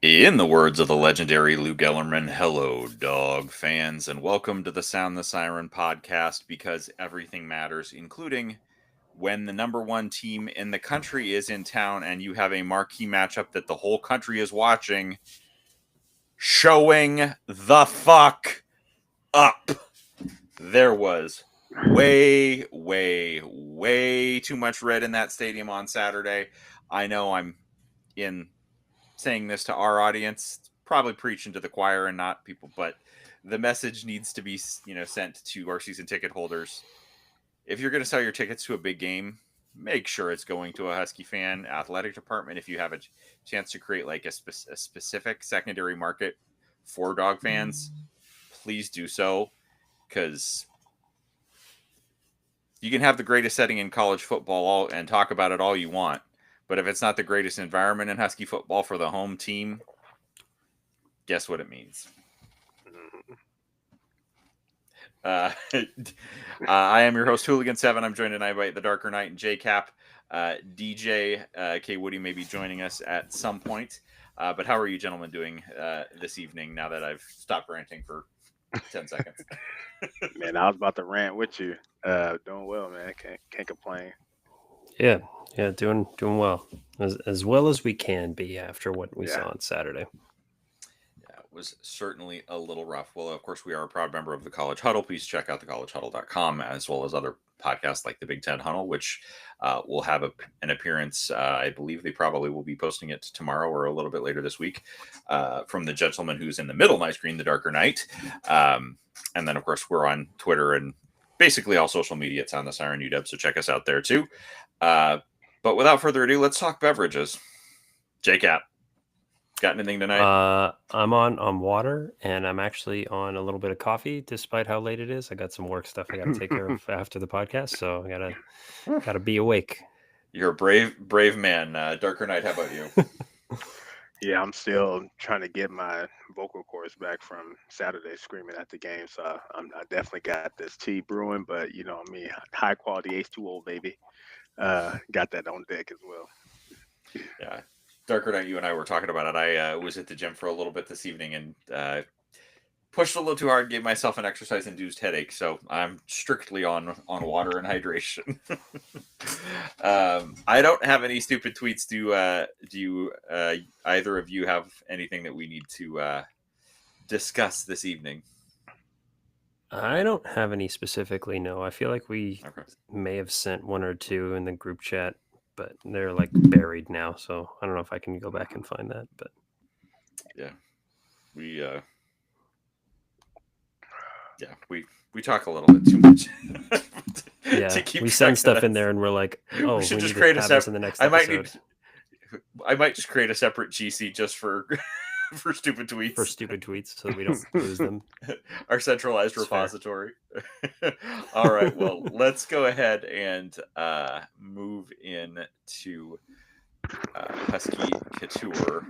In the words of the legendary Lou Gellerman, hello, dog fans, and welcome to the Sound the Siren podcast because everything matters, including when the number one team in the country is in town and you have a marquee matchup that the whole country is watching. Showing the fuck up. There was way too much red in that stadium on Saturday. I know I'm in saying this to our audience, probably preaching to the choir and not people, but the message needs to be, sent to our season ticket holders. If you're going to sell your tickets to a big game, make sure it's going to a Husky fan athletic department. If you have a chance to create like a specific secondary market for dog fans, please do so, because you can have the greatest setting in college football and talk about it all you want, but if it's not the greatest environment in Husky football for the home team, guess what it means? I am your host, Hooligan7. I'm joined tonight by the Darker Knight and JCap. DJ K. Woody may be joining us at some point. But how are you gentlemen doing this evening now that I've stopped ranting for 10 seconds? Man, I was about to rant with you. Doing well, man. Can't complain. Yeah, doing well, as well as we can be after what we saw on Saturday. Yeah, it was certainly a little rough. Well, of course, we are a proud member of the College Huddle. Please check out thecollegehuddle.com, as well as other podcasts like the Big Ten Huddle, which will have an appearance. I believe they probably will be posting it tomorrow or a little bit later this week, from the gentleman who's in the middle of my screen, the Darker Knight. And then, of course, we're on Twitter and basically all social media. It's on the Siren UW, so check us out there too. But without further ado, let's talk beverages. JCap, got anything tonight? I'm on water, and I'm actually on a little bit of coffee, despite how late it is. I got some work stuff I got to take care of after the podcast, so I gotta be awake. You're a brave man. Darker Knight, how about you? Yeah, I'm still trying to get my vocal cords back from Saturday screaming at the game. So I definitely got this tea brewing, but you know me, high quality H2O, baby. Got that on deck as well. Yeah. Darker Knight, you and I were talking about it. I was at the gym for a little bit this evening and pushed a little too hard, gave myself an exercise-induced headache. So I'm strictly on water and hydration. I don't have any stupid tweets. Do you either of you have anything that we need to discuss this evening? I don't have any specifically. No, I feel like we may have sent one or two in the group chat, but they're like buried now, so I don't know if I can go back and find that. But yeah, we talk a little bit too much. Yeah, we send stuff in there, and we're like, oh, we should just create a separate. In the next episode. I might just create a separate GC just for for stupid tweets. For stupid tweets, so we don't lose them. Our centralized repository. All right, well, let's go ahead and move into Husky Couture,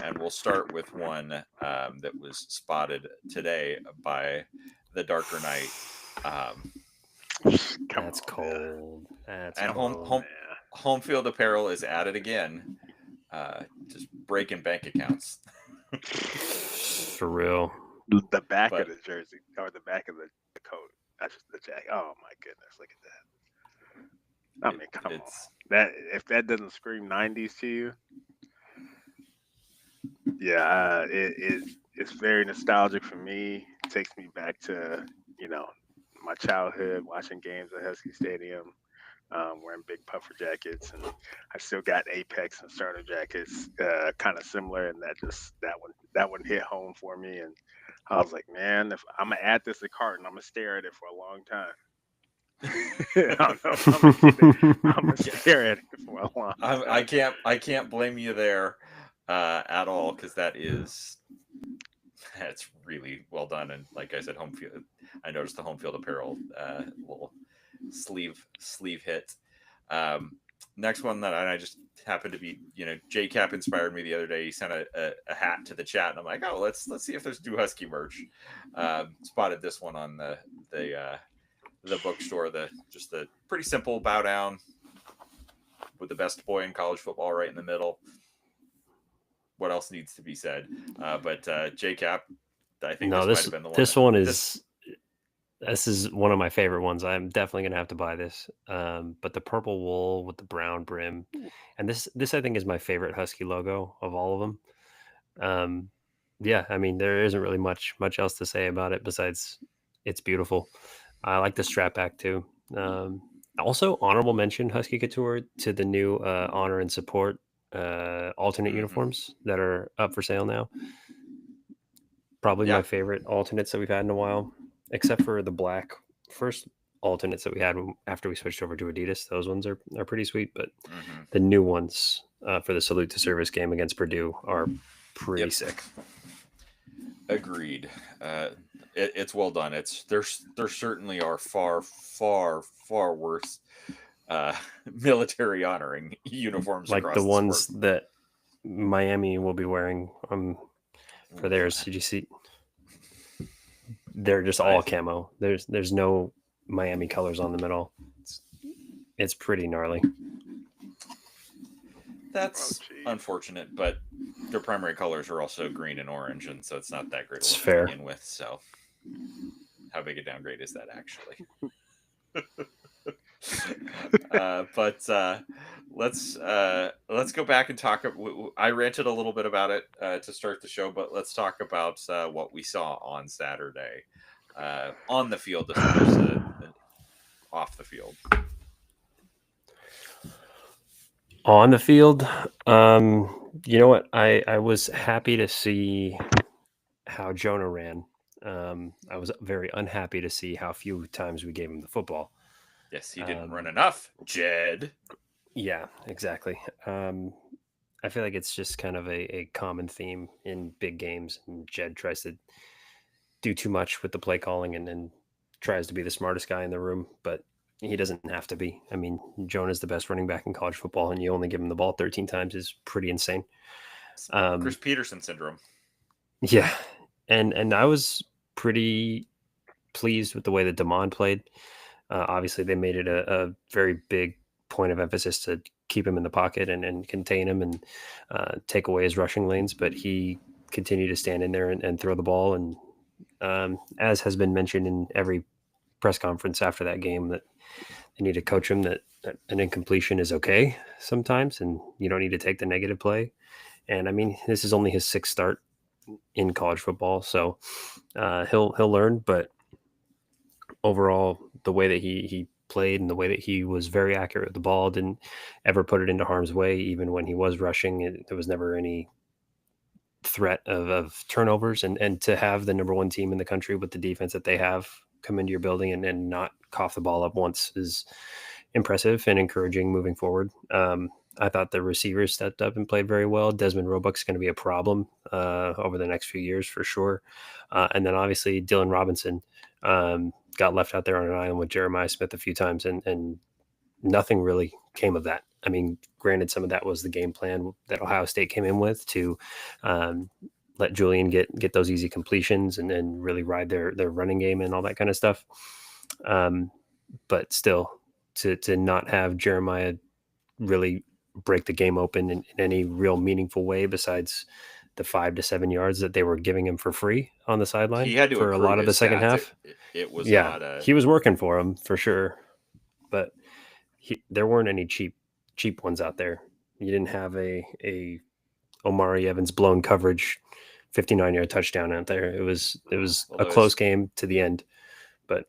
and we'll start with one that was spotted today by the Darker Knight. That's cold. That's and cold. Home Field Apparel is at it again, just breaking bank accounts. For real. The back of the jersey or the back of the coat. That's just the jacket. Oh my goodness, look at that. I mean, come on. That if that doesn't scream 90s to you, yeah, it's very nostalgic for me. It takes me back to my childhood, watching games at Husky Stadium, wearing big puffer jackets, and I still got Apex and starter jackets, kind of similar, and that one hit home for me, and I was like, man, if I'm gonna add this to cart and I'm gonna stare at it for a long time. I'm gonna stare at it for a long time. I can't blame you there at all, because that's really well done, and like I said, home field. I noticed the Home Field Apparel little sleeve hit. Next one that I just happened to be, JCap inspired me the other day. He sent a hat to the chat, and I'm like, oh, let's see if there's new Husky merch. Spotted this one on the bookstore. Just the pretty simple bow down with the best boy in college football right in the middle. what else needs to be said. But JCap, I think No, this might have been the one. this one is this is one of my favorite ones. I'm definitely gonna have to buy this. But the purple wool with the brown brim, and this I think is my favorite Husky logo of all of them. Yeah, I mean there isn't really much else to say about it besides it's beautiful. I like the strap back too. Also, honorable mention Husky Couture to the new honor and support alternate uniforms that are up for sale now. Probably my favorite alternates that we've had in a while, except for the black first alternates that we had after we switched over to Adidas. Those ones are pretty sweet, but the new ones for the Salute to Service game against Purdue are pretty sick. Agreed. It's well done. There certainly are far worse military honoring uniforms, like across the ones sport. that Miami will be wearing for theirs. Did you see? They're just all camo. There's no Miami colors on them at all. It's pretty gnarly. That's unfortunate, but their primary colors are also green and orange, and so it's not that great It's to fair. begin with. So, how big a downgrade is that actually? But let's go back and talk. I ranted a little bit about it to start the show, but let's talk about what we saw on Saturday on the field as opposed to off the field. On the field, you know what? I was happy to see how Jonah ran. I was very unhappy to see how few times we gave him the football. Yes, he didn't run enough, Jed. Yeah, exactly. I feel like it's just kind of a common theme in big games. And Jed tries to do too much with the play calling and tries to be the smartest guy in the room, but he doesn't have to be. I mean, Jonah's the best running back in college football, and you only give him the ball 13 times is pretty insane. Chris Peterson syndrome. Yeah, and I was pretty pleased with the way that Damon played. Obviously, they made it a very big point of emphasis to keep him in the pocket and contain him and take away his rushing lanes, but he continued to stand in there and throw the ball. And as has been mentioned in every press conference after that game, that they need to coach him that an incompletion is okay sometimes, and you don't need to take the negative play. And I mean, this is only his sixth start in college football, so he'll learn. But overall, the way that he played and the way that he was very accurate with the ball, didn't ever put it into harm's way, even when he was rushing. There was never any threat of turnovers, and to have the number one team in the country with the defense that they have come into your building and not cough the ball up once is impressive and encouraging moving forward. I thought the receivers stepped up and played very well. Desmond Roebuck's going to be a problem over the next few years for sure. And then obviously Dylan Robinson got left out there on an island with Jeremiah Smith a few times, and nothing really came of that. I mean, granted, some of that was the game plan that Ohio State came in with to let Julian get those easy completions and really ride their running game and all that kind of stuff. But still, to not have Jeremiah really break the game open in any real meaningful way besides the 5 to 7 yards that they were giving him for free on the sideline he had to for a lot of the second half. It was he was working for him for sure, but there weren't any cheap ones out there. You didn't have a Omari Evans blown coverage 59-yard touchdown out there. It was a close game to the end, but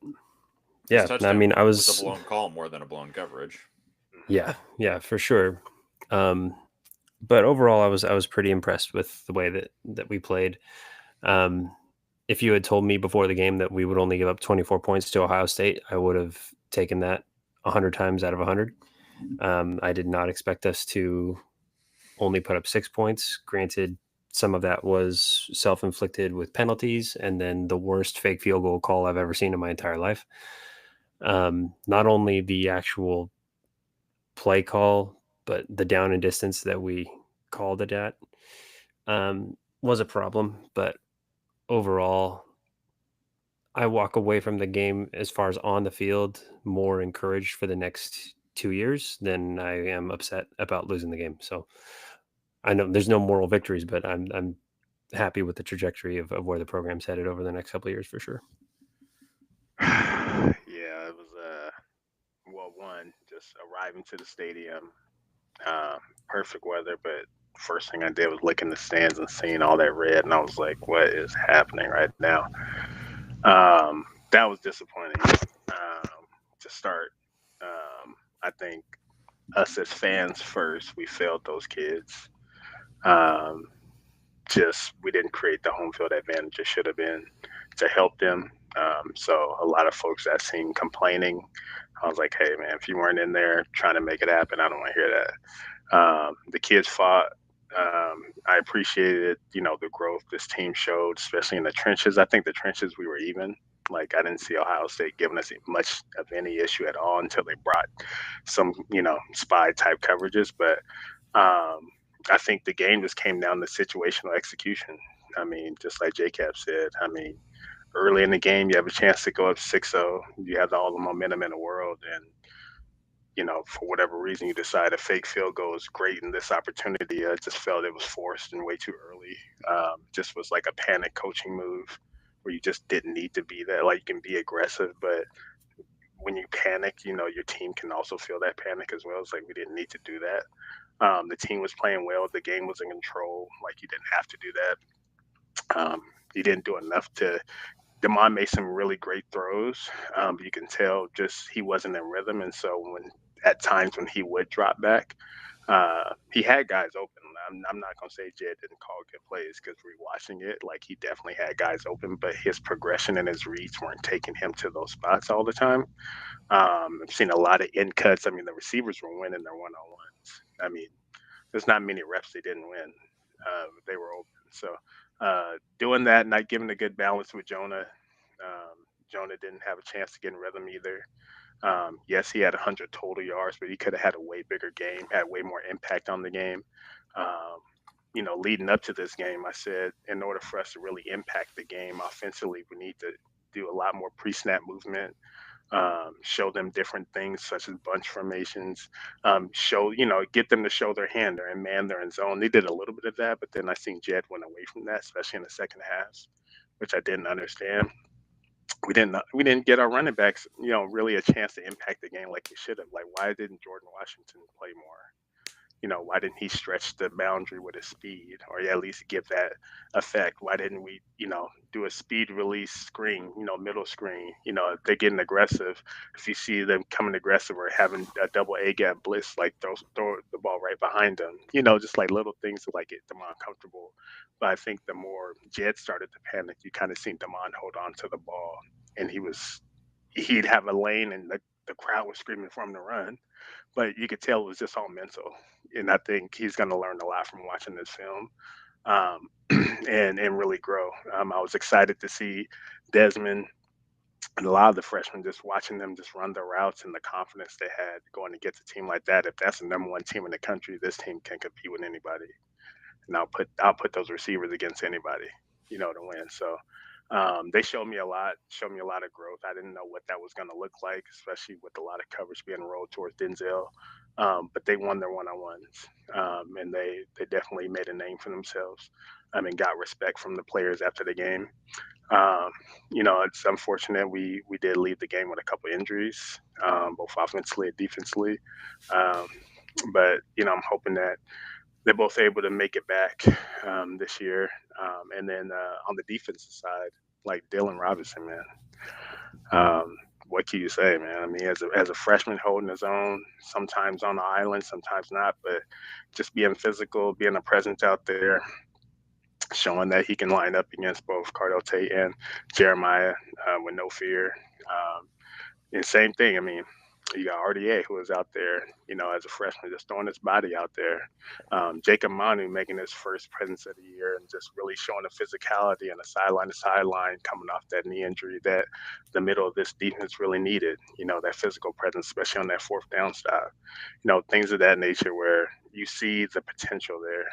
yeah, I mean, I was a blown call more than a blown coverage. Yeah, for sure. But overall, I was pretty impressed with the way that we played. If you had told me before the game that we would only give up 24 points to Ohio State, I would have taken that 100 times out of 100. I did not expect us to only put up 6 points. Granted, some of that was self-inflicted with penalties, and then the worst fake field goal call I've ever seen in my entire life. Not only the actual play call, but the down and distance that we called it at was a problem. But overall, I walk away from the game as far as on the field more encouraged for the next 2 years than I am upset about losing the game. So I know there's no moral victories, but I'm happy with the trajectory of where the program's headed over the next couple of years for sure. Yeah, it was well, one, just arriving to the stadium, um, perfect weather, but first thing I did was look in the stands and seeing all that red, and I was like, what is happening right now? That was disappointing to start. I think us as fans first, we failed those kids. Um, just we didn't create the home field advantage it should have been to help them. So a lot of folks I seen complaining. I was like, hey man, if you weren't in there trying to make it happen, I don't want to hear that. The kids fought. I appreciated, the growth this team showed, especially in the trenches. I think the trenches we were even. Like I didn't see Ohio State giving us much of any issue at all until they brought some, spy type coverages. But I think the game just came down to situational execution. I mean, just like JCap said, I mean, early in the game, you have a chance to go up 6-0. You have all the momentum in the world. And, for whatever reason, you decide a fake field goal is great in this opportunity. I just felt it was forced and way too early. Just was like a panic coaching move where you just didn't need to be there. Like you can be aggressive, but when you panic, your team can also feel that panic as well. It's like we didn't need to do that. The team was playing well. The game was in control. Like you didn't have to do that. You didn't do enough to. Demond made some really great throws, but you can tell just he wasn't in rhythm. And so when at times when he would drop back, he had guys open. I'm not gonna say Jed didn't call good plays because rewatching it, like he definitely had guys open, but his progression and his reads weren't taking him to those spots all the time. I've seen a lot of in cuts. I mean, the receivers were winning their one on ones. I mean, there's not many reps they didn't win. They were open. So doing that, not giving a good balance with Jonah. Jonah didn't have a chance to get in rhythm either. Yes, he had 100 total yards, but he could have had a way bigger game, had way more impact on the game. Um, leading up to this game, I said in order for us to really impact the game offensively, we need to do a lot more pre-snap movement, show them different things such as bunch formations, get them to show their hand and man their own zone. They did a little bit of that, but then I seen Jed went away from that, especially in the second half, which I didn't understand. We didn't get our running backs, really a chance to impact the game like we should have. Like, why didn't Jordan Washington play more? Why didn't he stretch the boundary with his speed or at least give that effect? Why didn't we, do a speed release screen, middle screen? If they're getting aggressive, if you see them coming aggressive or having a double A gap blitz, like throw the ball right behind them, just like little things to like get them uncomfortable. But I think the more Jed started to panic, you kind of seen Damon hold on to the ball and he'd have a lane and the crowd was screaming for him to run, but you could tell it was just all mental. And I think he's going to learn a lot from watching this film, um, and really grow. I was excited to see Desmond and a lot of the freshmen just watching them just run their routes and the confidence they had going against a team like that. If that's the number one team in the country, this team can compete with anybody, and I'll put those receivers against anybody, to win. So they showed me a lot of growth. I didn't know what that was going to look like, especially with a lot of coverage being rolled towards Denzel. But they won their one-on-ones, and they definitely made a name for themselves. I mean, got respect from the players after the game. Um, it's unfortunate we did leave the game with a couple injuries, both offensively and defensively. Um, but I'm hoping that they're both able to make it back this year. And then on the defensive side, like Dylan Robinson, man, what can you say, man? I mean, as a freshman holding his own, sometimes on the island, sometimes not, but just being physical, being a presence out there, showing that he can line up against both Cardell Tate and Jeremiah with no fear. Um, and same thing. I mean, you got RDA who was out there, as a freshman, just throwing his body out there. Jacob Manu making his first presence of the year and just really showing the phicality and the sideline to sideline coming off that knee injury that the middle of this defense really needed. That physical presence, especially on that fourth down stop. Things of that nature where you see the potential there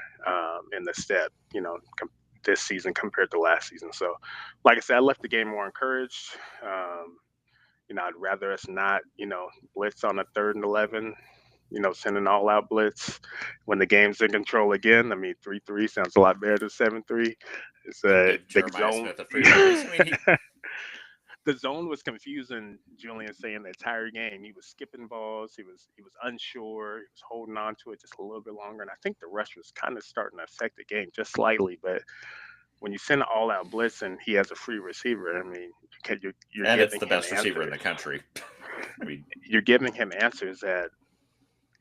in the step. This season compared to last season. So, like I said, I left the game more encouraged. I'd rather us not, blitz on a 3rd and 11. sending all out blitz when the game's in control again. I mean, 3-3 sounds a lot better than 7-3. It's And a give big Jeremiah zone. Smith a free release. I mean, The zone was confusing Julian saying the entire game. He was skipping balls. He was unsure. He was holding on to it just a little bit longer. And I think the rush was kind of starting to affect the game just slightly. But when you send an all-out blitz and he has a free receiver, I mean, you're and it's giving the him best receiver in the answers. country. I mean, You're giving him answers that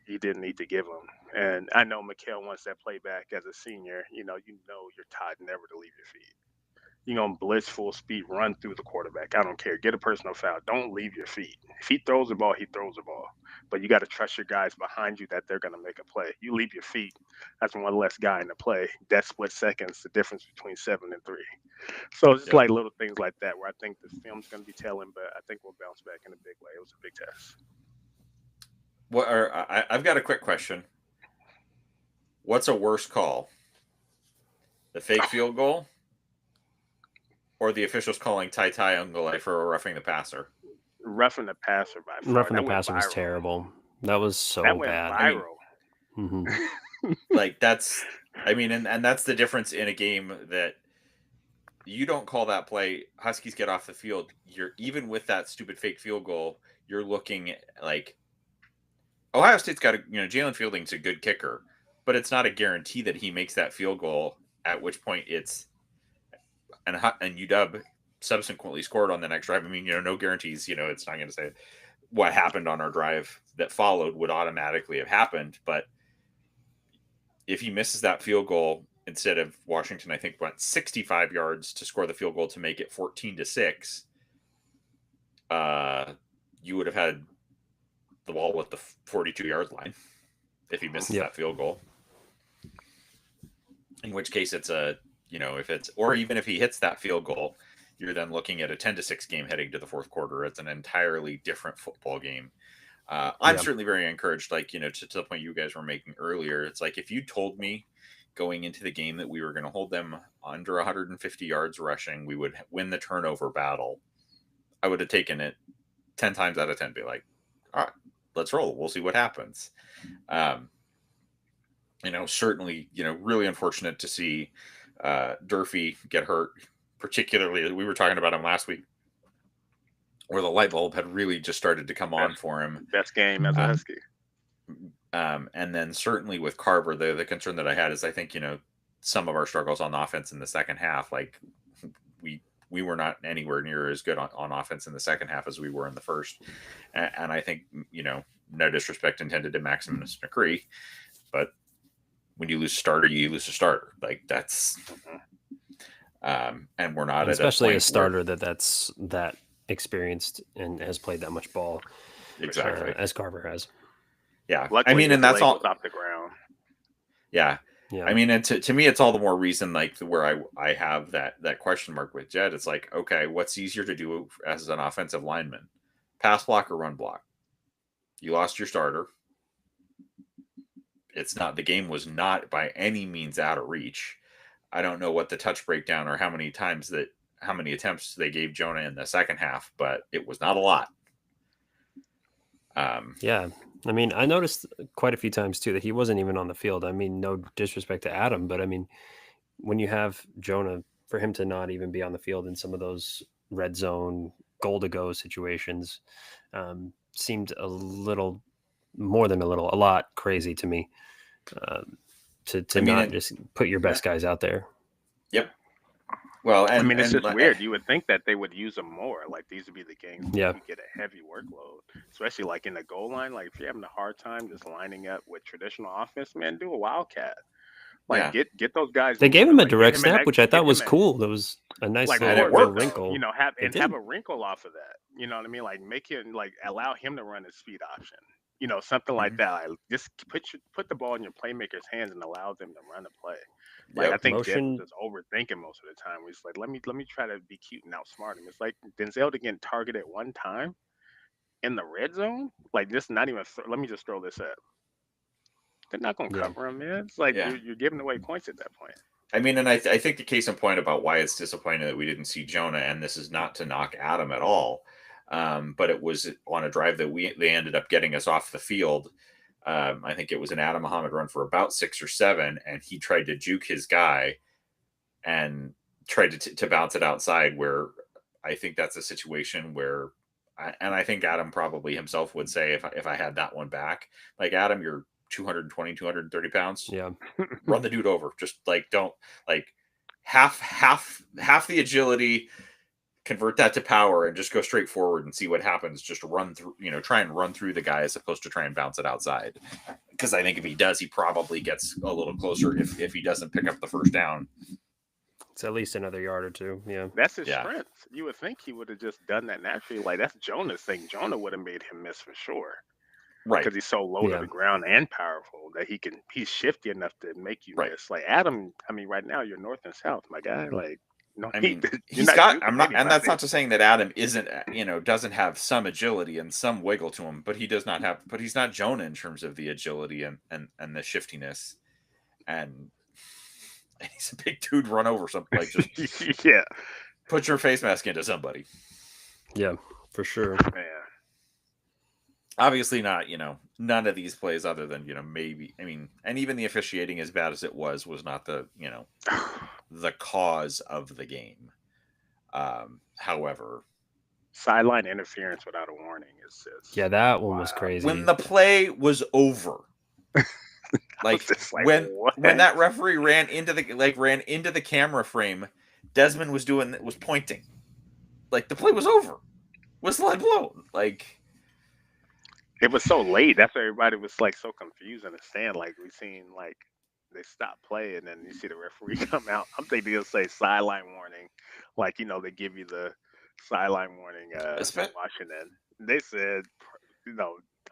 you didn't need to give him. And I know Mikhail wants that playback as a senior. You're taught never to leave your feet. You're going to blitz full speed, run through the quarterback. I don't care. Get a personal foul. Don't leave your feet. If he throws the ball, he throws the ball. But you got to trust your guys behind you that they're going to make a play. You leave your feet, that's one less guy in the play. That split second's the difference between 7 and 3. So it's just like little things like that where I think the film's going to be telling, but I think we'll bounce back in a big way. It was a big test. I've got a quick question. What's a worse call? The fake field goal? Or the officials calling Tai Ungole for roughing the passer? Roughing the passer by far. Roughing the passer was terrible. That was so that went bad. viral. Like that's, I mean, and that's the difference in a game that you don't call that play. Huskies get off the field. You're even with that stupid fake field goal. You're looking at, like, Ohio State's got Jalen Fielding's a good kicker, but it's not a guarantee that he makes that field goal. At which point it's and UW subsequently scored on the next drive. I mean, no guarantees. It's not going to say what happened on our drive that followed would automatically have happened. But if he misses that field goal, instead of Washington, I think went 65 yards to score the field goal to make it 14-6, you would have had the ball at the 42-yard line if he misses that field goal. In which case it's or even if he hits that field goal, you're then looking at a 10-6 game heading to the fourth quarter. It's an entirely different football game. I'm certainly very encouraged, to the point you guys were making earlier. It's like, if you told me going into the game that we were going to hold them under 150 yards rushing, we would win the turnover battle, I would have taken it 10 times out of 10, be like, all right, let's roll. We'll see what happens. Certainly, really unfortunate to see Durfee get hurt. Particularly, we were talking about him last week, where the light bulb had really just started to come on for him. Best game as a Husky. And then certainly with Carver, the concern that I had is I think, some of our struggles on offense in the second half, like we were not anywhere near as good on offense in the second half as we were in the first. And I think, no disrespect intended to Maximus McCree, but when you lose a starter, you lose a starter. Like that's, and we're not especially a starter that's that experienced and has played that much ball, exactly as Carver has. Yeah, luckily, I mean, and that's all off the ground. Yeah. I mean, and to me, it's all the more reason, like, where I have that question mark with Jed. It's like, okay, what's easier to do as an offensive lineman, pass block or run block? You lost your starter. The game was not by any means out of reach. I don't know what the touch breakdown or how many attempts they gave Jonah in the second half, but it was not a lot. Yeah. I mean, I noticed quite a few times too that he wasn't even on the field. I mean, no disrespect to Adam, but I mean, when you have Jonah, for him to not even be on the field in some of those red zone goal to go situations seemed a lot crazy to me. Not just put your best guys out there. Yep. Well, I mean, it's just weird. You would think that they would use them more. Like, these would be the games where you get a heavy workload, especially like in the goal line. Like, if you're having a hard time just lining up with traditional offense, man, do a wildcat. Like, get those guys. They gave him a direct snap, which I thought was cool. That was a nice little wrinkle. Have a wrinkle off of that. You know what I mean? Like, make him allow him to run his speed option. Something like that. Like, just put the ball in your playmaker's hands and allow them to run the play. Like, I think Jed was just overthinking most of the time. He's like, let me try to be cute and outsmart him. It's like Denzel to get targeted one time in the red zone. Like, just not even. Let me just throw this up. They're not going to cover him, man. It's like you're giving away points at that point. I mean, and I think the case in point about why it's disappointing that we didn't see Jonah, and this is not to knock Adam at all, but it was on a drive that they ended up getting us off the field. I think it was an Adam Muhammad run for about 6 or 7, and he tried to juke his guy and tried to bounce it outside, where I think that's a situation where, and I think Adam probably himself would say, if I had that one back, like, Adam, you're 220, 230 pounds. Yeah. Run the dude over. Just like, don't, like, half the agility, convert that to power, and just go straight forward and see what happens. Just run through, try and run through the guy as opposed to try and bounce it outside. Because I think if he does, he probably gets a little closer if he doesn't pick up the first down. It's at least another yard or two. Yeah. That's his strength. You would think he would have just done that naturally. Like, that's Jonah's thing. Jonah would have made him miss for sure. Right. Because he's so low to the ground and powerful that he's shifty enough to make you miss. Like, Adam, I mean, right now you're north and south, my guy. Like, no, I mean, he's got, and that's not to saying that Adam isn't, doesn't have some agility and some wiggle to him, but he's not Jonah in terms of the agility and the shiftiness. And he's a big dude, run over something, like, just yeah, put your face mask into somebody. Yeah, for sure. Man. Obviously not, none of these plays other than, maybe, I mean, and even the officiating, as bad as it was not the, the cause of the game. However, sideline interference without a warning is just, that one was crazy. When the play was over, like when that referee ran into the camera frame, Desmond was pointing, like, the play was over, whistle had blown, like. It was so late. That's why everybody was, like, so confused in the stand. Like, we seen, like, they stopped playing, and then you see the referee come out. I'm thinking he'll say sideline warning, like, they give you the sideline warning. In Washington, they said,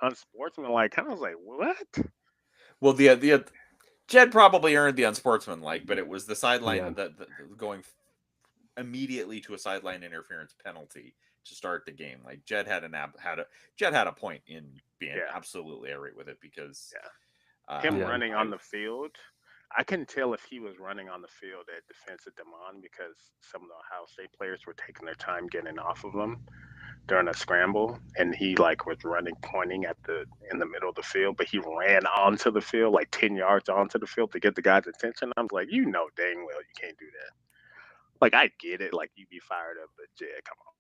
unsportsmanlike. I was like, what? Well, the Jed probably earned the unsportsmanlike, but it was the sideline that going immediately to a sideline interference penalty to start the game. Like, Jed had a point in being absolutely irate with it, because him running on the field, I couldn't tell if he was running on the field at defensive Demond, because some of the Ohio State players were taking their time getting off of him during a scramble, and he, like, was running, pointing in the middle of the field, but he ran onto the field, like 10 yards onto the field, to get the guy's attention. I was like, dang well you can't do that. Like, I get it, like, you be fired up, but Jed, come on.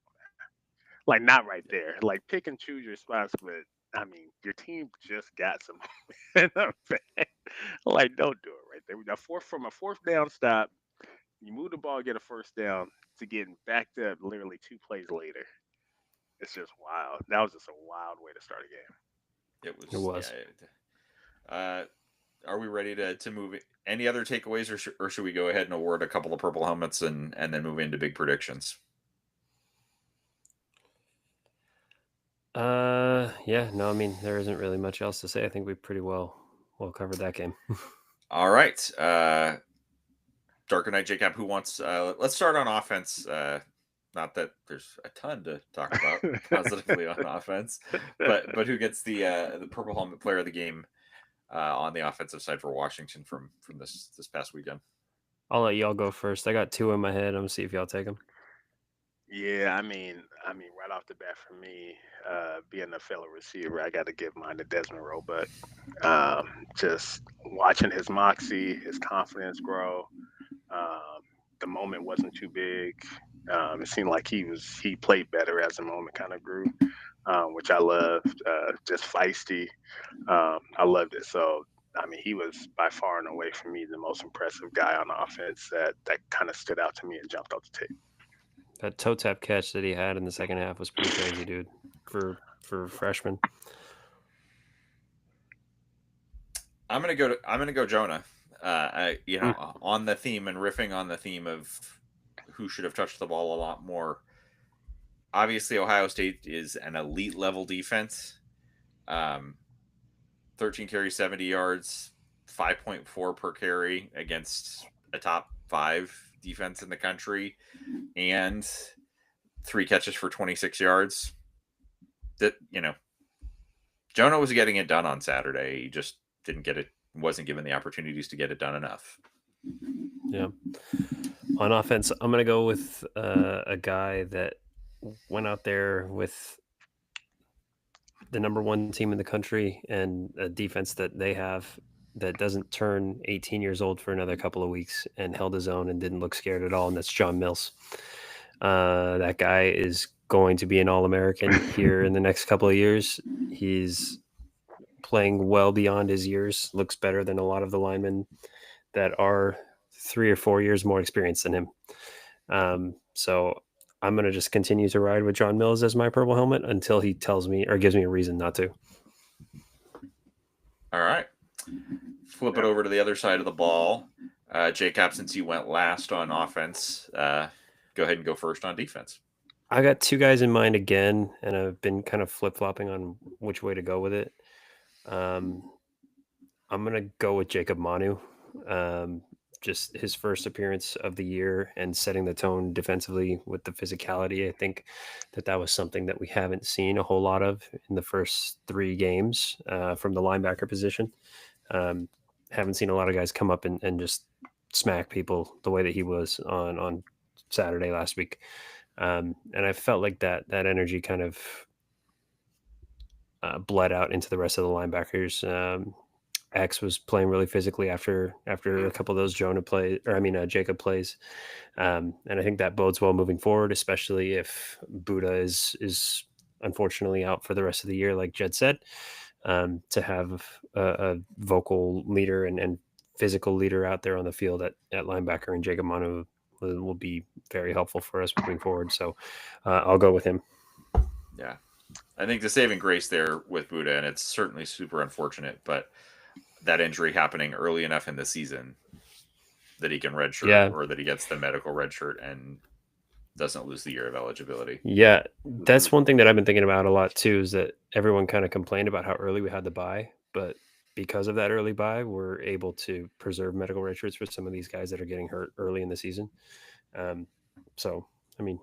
Like, not right there. Like, pick and choose your spots, but I mean, your team just got some. Like, don't do it right there. From a fourth down stop, you move the ball, get a first down, to getting backed up literally 2 plays later. It's just wild. That was just a wild way to start a game. It was. Yeah, are we ready to move? Any other takeaways, or should we go ahead and award a couple of purple helmets and then move into big predictions? No, I mean, there isn't really much else to say. I think we pretty well covered that game. All right. Darker Knight, JCap, who wants, let's start on offense. Not that there's a ton to talk about positively on offense, but who gets the purple helmet player of the game on the offensive side for Washington from this past weekend? I'll let y'all go first. I got 2 in my head. I'm gonna see if y'all take them. Yeah, I mean, right off the bat for me, being a fellow receiver, I got to give mine to Desmond Roebuck. Just watching his moxie, his confidence grow. The moment wasn't too big. It seemed like he played better as the moment kind of grew, which I loved. Just feisty. I loved it. So, I mean, he was by far and away for me the most impressive guy on offense that kind of stood out to me and jumped off the tape. That toe tap catch that he had in the second half was pretty crazy, dude, for freshman. I'm gonna go Jonah. On the theme and riffing on the theme of who should have touched the ball a lot more. Obviously, Ohio State is an elite level defense. 13 carries, 70 yards, 5.4 per carry against a top 5 defense in the country, and 3 catches for 26 yards. That, Jonah was getting it done on Saturday. He just didn't get it, wasn't given the opportunities to get it done enough. Yeah. On offense, I'm going to go with a guy that went out there with the number one team in the country and a defense that they have that doesn't turn 18 years old for another couple of weeks and held his own and didn't look scared at all, and that's John Mills. That guy is going to be an All-American here in the next couple of years. He's playing well beyond his years, looks better than a lot of the linemen that are 3 or 4 years more experienced than him. So I'm going to just continue to ride with John Mills as my purple helmet until he tells me or gives me a reason not to. All right. Flip it over to the other side of the ball. JCap, since you went last on offense, go ahead and go first on defense. I got two guys in mind again, and I've been kind of flip-flopping on which way to go with it. I'm going to go with Jacob Manu. Just his first appearance of the year and setting the tone defensively with the physicality. I think that was something that we haven't seen a whole lot of in the first 3 games from the linebacker position. Haven't seen a lot of guys come up and just smack people the way that he was on Saturday last week. And I felt like that energy kind of bled out into the rest of the linebackers. X was playing really physically after a couple of those Jacob plays. And I think that bodes well moving forward, especially if Buddha is unfortunately out for the rest of the year, like Jed said. To have a vocal leader and physical leader out there on the field at linebacker and Jacob Manu will be very helpful for us moving forward. So I'll go with him. Yeah. I think the saving grace there with Buddha, and it's certainly super unfortunate, but that injury happening early enough in the season that he can redshirt or that he gets the medical redshirt and doesn't lose the year of eligibility. Yeah, that's one thing that I've been thinking about a lot too, is that everyone kind of complained about how early we had the bye, but because of that early bye, we're able to preserve medical redshirts for some of these guys that are getting hurt early in the season. So, I mean,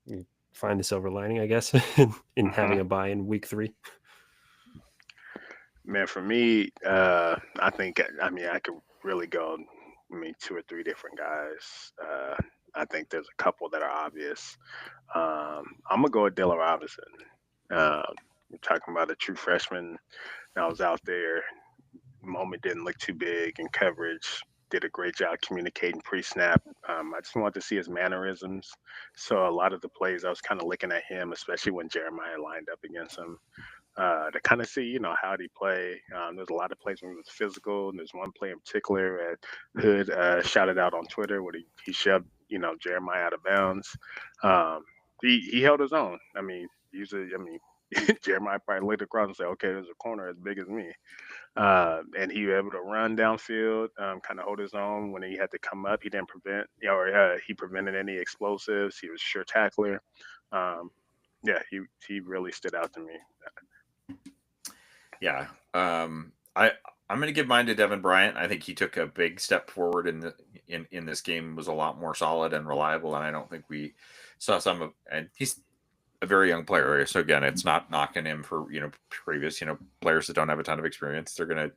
you find the silver lining, I guess, in having a bye in week 3. Man, for me, I think I could really go. 2 or 3 different guys. I think there's a couple that are obvious. I'm gonna go with Dylan Robinson. We're talking about a true freshman that was out there. Moment didn't look too big in coverage. Did a great job communicating pre-snap. I just wanted to see his mannerisms. So a lot of the plays, I was kind of looking at him, especially when Jeremiah lined up against him, to kind of see, how he play. There's a lot of plays when he was physical, and there's one play in particular that Hood shouted out on Twitter where he shoved, Jeremiah out of bounds. He held his own. Usually, Jeremiah probably looked across and said, "Okay, there's a corner as big as me." And he was able to run downfield, kind of hold his own when he had to come up. He didn't he prevented any explosives. He was a sure tackler. He really stood out to me. Yeah. I'm going to give mine to Devin Bryant. I think he took a big step forward in this game, was a lot more solid and reliable, and I don't think we saw some of. And he's a very young player, so again, it's not knocking him for previous players that don't have a ton of experience. They're going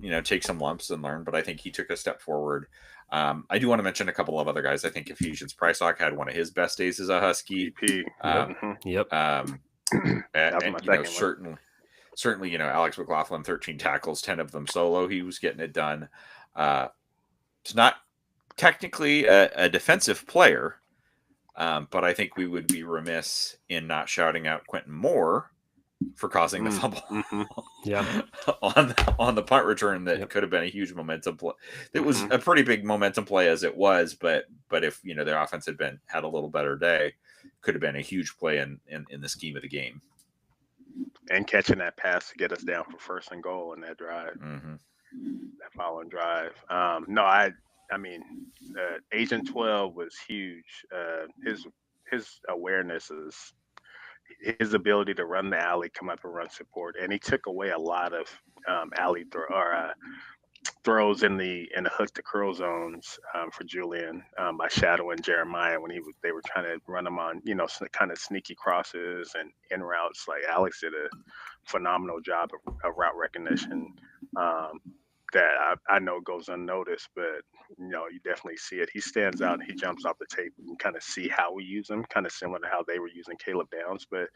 to take some lumps and learn, but I think he took a step forward. I do want to mention a couple of other guys. I think Ephesians Pricelock had one of his best days as a Husky. Yep. And certainly, Alex McLaughlin, 13 tackles, 10 of them solo. He was getting it done. It's not technically a defensive player, but I think we would be remiss in not shouting out Quentin Moore for causing the fumble on the punt return that could have been a huge momentum play. It was a pretty big momentum play as it was, but if their offense had a little better day, could have been a huge play in the scheme of the game. And catching that pass to get us down for 1st and goal in that drive, that following drive. Agent 12 was huge. His awareness is his ability to run the alley, come up and run support, and he took away a lot of alley throws in the hook to curl zones for Julian by shadowing Jeremiah when they were trying to run him on kind of sneaky crosses and in routes. Like Alex did a phenomenal job of route recognition that I know goes unnoticed, but you definitely see it. He stands out and he jumps off the tape. And kind of see how we use him, kind of similar to how they were using Caleb Downs, but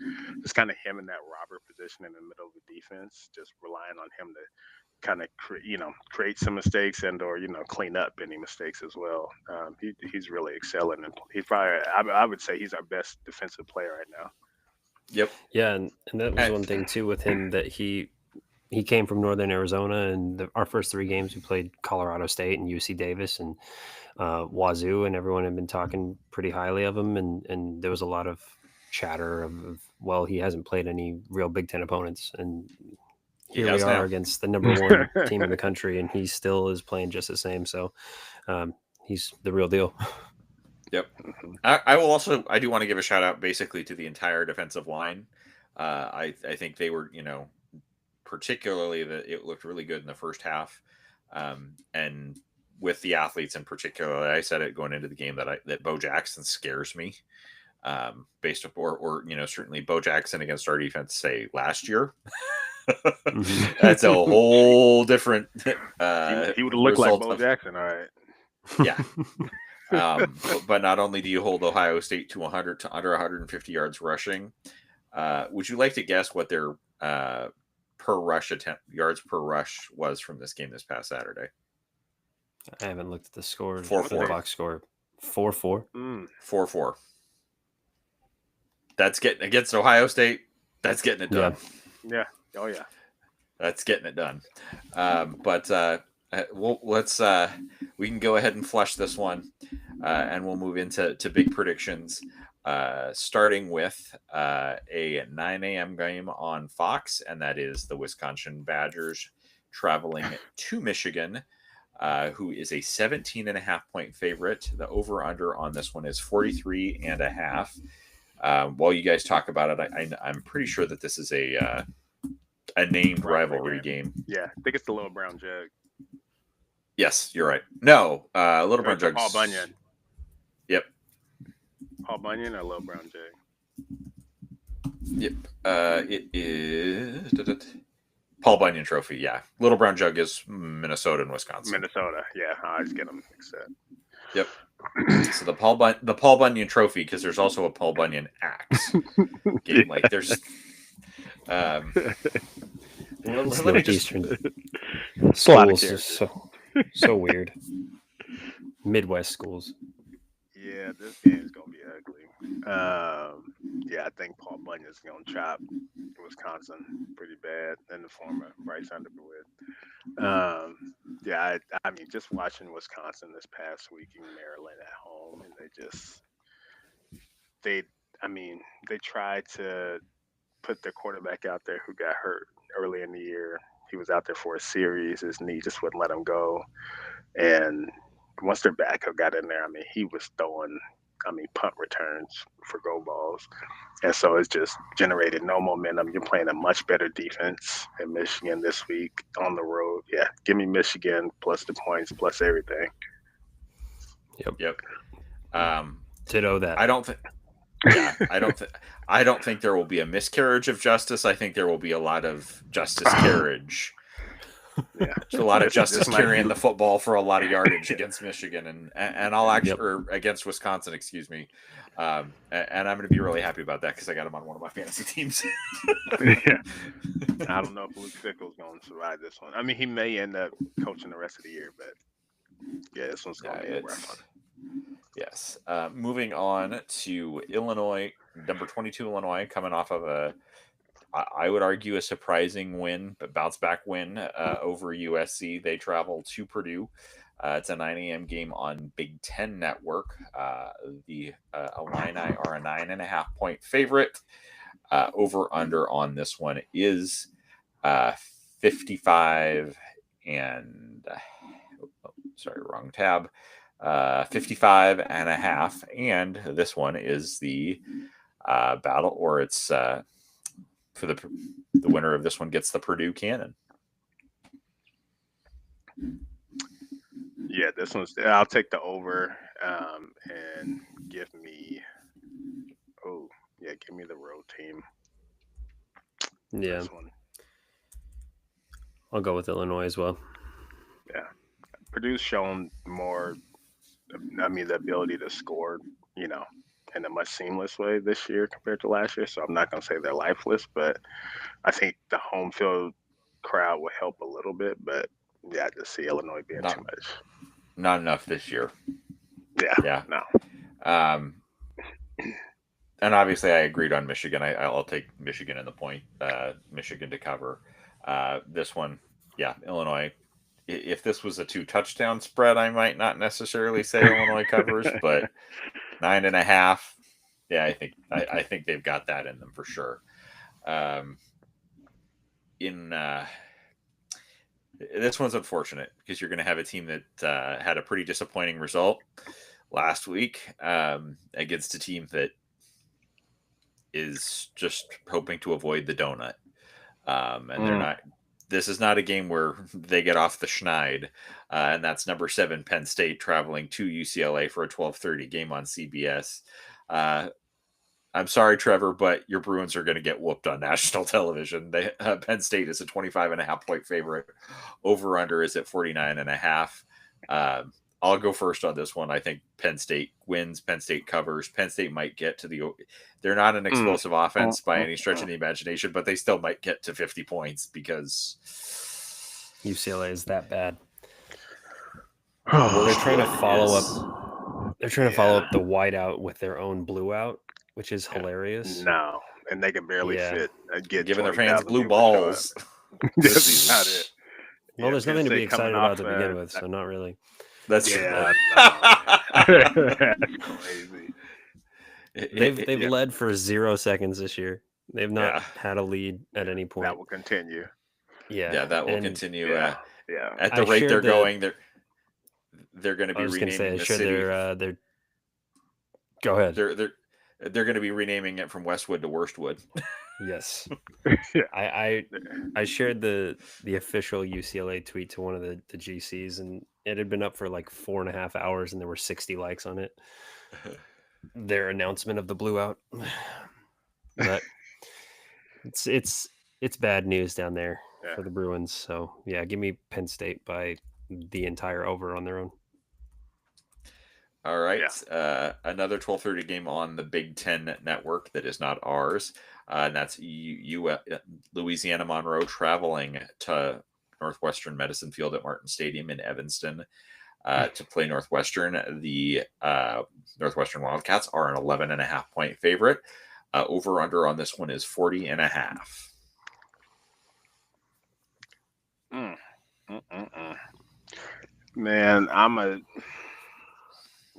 just kind of him in that robber position in the middle of the defense, just relying on him to kind of create some mistakes and or clean up any mistakes as well. He's really excelling, and he's probably I would say he's our best defensive player right now. Yep. Yeah, and that was one thing too with him, that he came from Northern Arizona, and our first 3 games we played Colorado State and UC Davis and Wazoo, and everyone had been talking pretty highly of him, and there was a lot of chatter of well, he hasn't played any real Big Ten opponents, and here we are against the number 1 team in the country, and he still is playing just the same. So he's the real deal. Yep. I will also, I do want to give a shout out basically to the entire defensive line. I think they were, particularly that it looked really good in the first half. And with the athletes in particular, I said it going into the game that Bo Jackson scares me. Based up or certainly Bo Jackson against our defense, say last year. That's a whole different he would have looked like Bo Jackson, all right. Yeah. But not only do you hold Ohio State to under 150 yards rushing, would you like to guess what their per rush attempt yards per rush was from this game this past Saturday? I haven't looked at the score. 4-4. The box score. 4-4. 4-4. That's getting against Ohio State. That's getting it done. Yeah. Oh yeah. That's getting it done. But let's we can go ahead and flush this one, and we'll move into big predictions. Starting with a 9 a.m. game on Fox, and that is the Wisconsin Badgers traveling to Michigan, who is a 17.5-point favorite. The over/under on this one is 43.5. While you guys talk about it, I'm pretty sure that this is a named rivalry game. Yeah, I think it's the Little Brown Jug. Yes, you're right. No, Little Brown Jug. Paul Bunyan. Yep. Paul Bunyan or Little Brown Jug? Yep. It is Paul Bunyan Trophy. Yeah, Little Brown Jug is Minnesota and Wisconsin. Minnesota. Yeah, I just get them mixed up. Yep. So the Paul Bunyan Trophy, because there's also a Paul Bunyan axe game. Like there's. Northeastern schools is so weird. Midwest schools. Yeah, this game is gonna be ugly. Yeah, I think Paul Bunyan's gonna chop Wisconsin pretty bad in the form of Bryce Underwood. Yeah, I mean, just watching Wisconsin this past week in Maryland at home, and they tried to put their quarterback out there who got hurt early in the year. He was out there for a series. His knee just wouldn't let him go. And once their backup got in there, I mean, he was throwing, punt returns for go balls. And so it's just generated no momentum. You're playing a much better defense in Michigan this week on the road. Yeah, give me Michigan plus the points, plus everything. Yep. Ditto that. I don't think there will be a miscarriage of justice. I think there will be a lot of justice carriage. Yeah, there's a lot of justice carrying the football for a lot of yardage against Michigan and I'll actually or against Wisconsin, excuse me. And I'm going to be really happy about that because I got him on one of my fantasy teams. Yeah, I don't know if Luke Fickell's going to survive this one. I mean, he may end up coaching the rest of the year, but yeah, this one's going to be a rough one. Yes. Moving on to Illinois, number 22 Illinois, coming off of I would argue a surprising win, but bounce back win over USC. They travel to Purdue. It's a 9 a.m. game on Big Ten Network. The Illini are a 9.5-point favorite. Over under on this one is 55 and sorry, wrong tab. 55.5, and this one is the battle, or it's for the winner of this one gets the Purdue Cannon. Yeah, this one's. I'll take the over, and give me. Oh, yeah, give me the road team. Yeah, I'll go with Illinois as well. Yeah, Purdue's shown more. I mean, the ability to score, you know, in a much seamless way this year compared to last year. So I'm not going to say they're lifeless, but I think the home field crowd will help a little bit. But yeah, I just see Illinois being Not too much. not enough this year. Yeah, Yeah. no. And obviously, I agreed on Michigan. I'll take Michigan in the point. Michigan to cover. This one, yeah, Illinois. If this was a 2 touchdown spread, I might not necessarily say Illinois covers, but 9.5. Yeah, I think they've got that in them for sure. This one's unfortunate because you're going to have a team that had a pretty disappointing result last week against a team that is just hoping to avoid the donut. And they're not. This is not a game where they get off the schneid, and that's number 7 Penn State traveling to UCLA for a 12:30 game on CBS. I'm sorry, Trevor, but your Bruins are going to get whooped on national television. Penn State is a 25.5 point favorite. Over under is at 49.5. I'll go first on this one. I think Penn State wins. Penn State covers. Penn State might get to the. They're not an explosive offense by any stretch of the imagination, but they still might get to 50 points because UCLA is that bad. Well, they're trying to follow up. They're trying to follow up the whiteout with their own blue out, which is hilarious. No, and they can barely fit. Get giving their fans 20,000 blue people to show balls. up. That's not it. Well, there's Penn nothing to be State excited coming about off to begin with, so not really. That's no. That's crazy. They've led for 0 seconds this year. They've not had a lead at any point. That will continue. Yeah, that will continue. Yeah. At the rate they're going, they're going to be renaming the city. They're go ahead. They're going to be renaming it from Westwood to Worstwood. Yes. I shared the official UCLA tweet to one of the GCs, and it had been up for like 4.5 hours, and there were 60 likes on it. Their announcement of the blue out, but it's bad news down there for the Bruins. So yeah, give me Penn State by the entire over on their own. All right. Another 12:30 game on the Big Ten network that is not ours. And that's Louisiana Monroe traveling to Northwestern Medicine Field at Martin Stadium in Evanston to play Northwestern. The Northwestern Wildcats are an 11.5 point favorite. Over under on this one is 40.5. Man,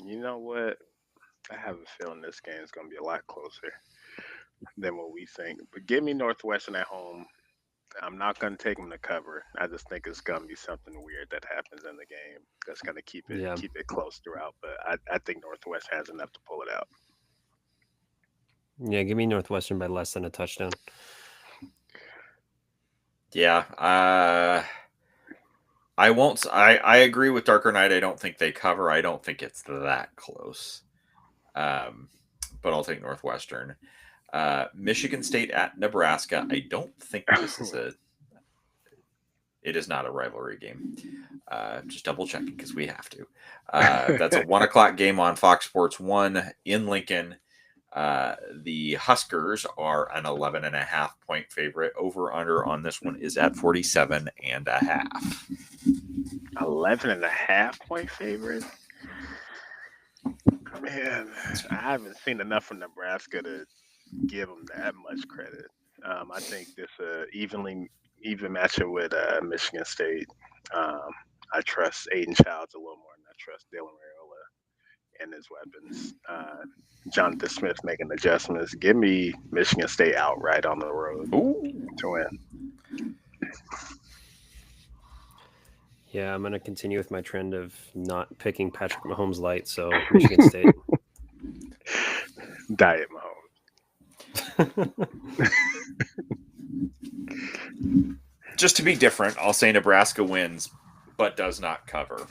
you know what? I have a feeling this game is going to be a lot closer than what we think. But give me Northwestern at home. I'm not going to take them to cover. I just think it's going to be something weird that happens in the game that's going to keep it close throughout. But I think Northwestern has enough to pull it out. Yeah, give me Northwestern by less than a touchdown. Yeah, I won't. I agree with Darker Knight. I don't think they cover. I don't think it's that close. But I'll take Northwestern. Michigan State at Nebraska. I don't think this is it is not a rivalry game. Just double checking because we have to. That's a 1:00 game on Fox Sports 1 in Lincoln. The Huskers are an 11.5 point favorite. Over under on this one is at 47.5. 11.5 point favorite. Man, I haven't seen enough from Nebraska to give them that much credit. I think this even matchup with Michigan State. I trust Aiden Childs a little more than I trust Dylan Raiola and his weapons. Jonathan Smith making adjustments. Give me Michigan State outright on the road to win. Yeah, I'm going to continue with my trend of not picking Patrick Mahomes light, so Michigan State. Diet Mahomes. Just to be different, I'll say Nebraska wins, but does not cover.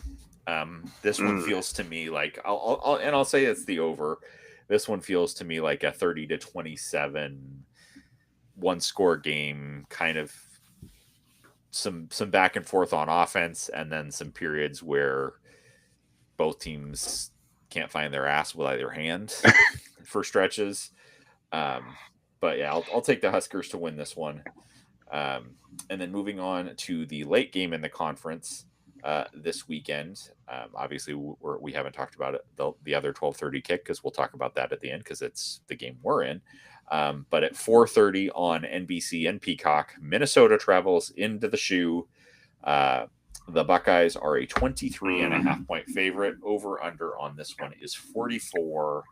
This one feels to me like I'll say it's the over. This one feels to me like a 30-27 one-score game, kind of some back and forth on offense, and then some periods where both teams can't find their ass with either hand for stretches. But yeah, I'll take the Huskers to win this one. And then moving on to the late game in the conference this weekend. Obviously, we haven't talked about it, the other 12:30 kick, because we'll talk about that at the end because it's the game we're in. But at 4:30 on NBC and Peacock, Minnesota travels into the shoe. The Buckeyes are a 23.5-point favorite. Over under on this one is 44.5.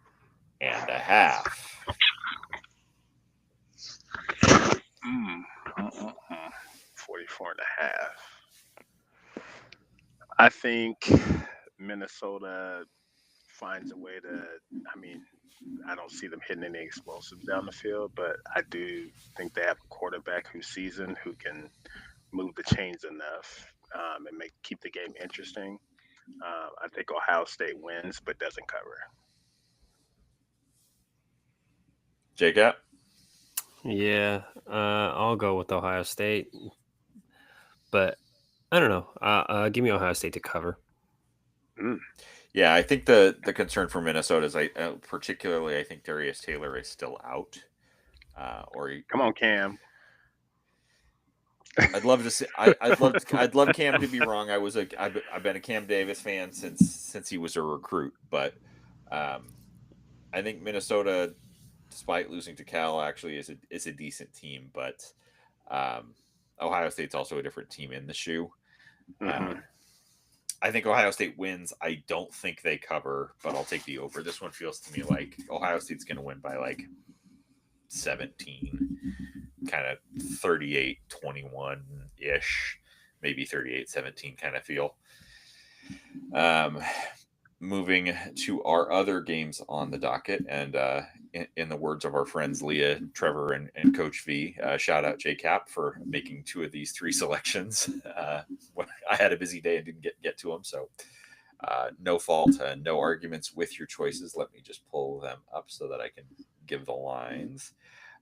44.5. I think Minnesota finds a way to, I don't see them hitting any explosives down the field, but I do think they have a quarterback who's seasoned, who can move the chains enough and keep the game interesting. I think Ohio State wins, but doesn't cover. JCap? Yeah, I'll go with Ohio State, but I don't know. Give me Ohio State to cover. Yeah, I think the concern for Minnesota is, particularly, I think Darius Taylor is still out. Come on, Cam. I'd love to see. I'd love Cam to be wrong. I've been a Cam Davis fan since he was a recruit, but I think Minnesota, despite losing to Cal, actually is a decent team. But Ohio State's also a different team in the shoe. I think Ohio State wins. I don't think they cover, but I'll take the over. This one feels to me like Ohio State's going to win by like 17, kind of 38-21-ish, maybe 38-17 kind of feel. Moving to our other games on the docket, and in the words of our friends Leah, Trevor, and Coach V, shout out JCap for making 2 of these 3 selections. I had a busy day and didn't get to them, so no fault, no arguments with your choices. Let me just pull them up so that I can give the lines.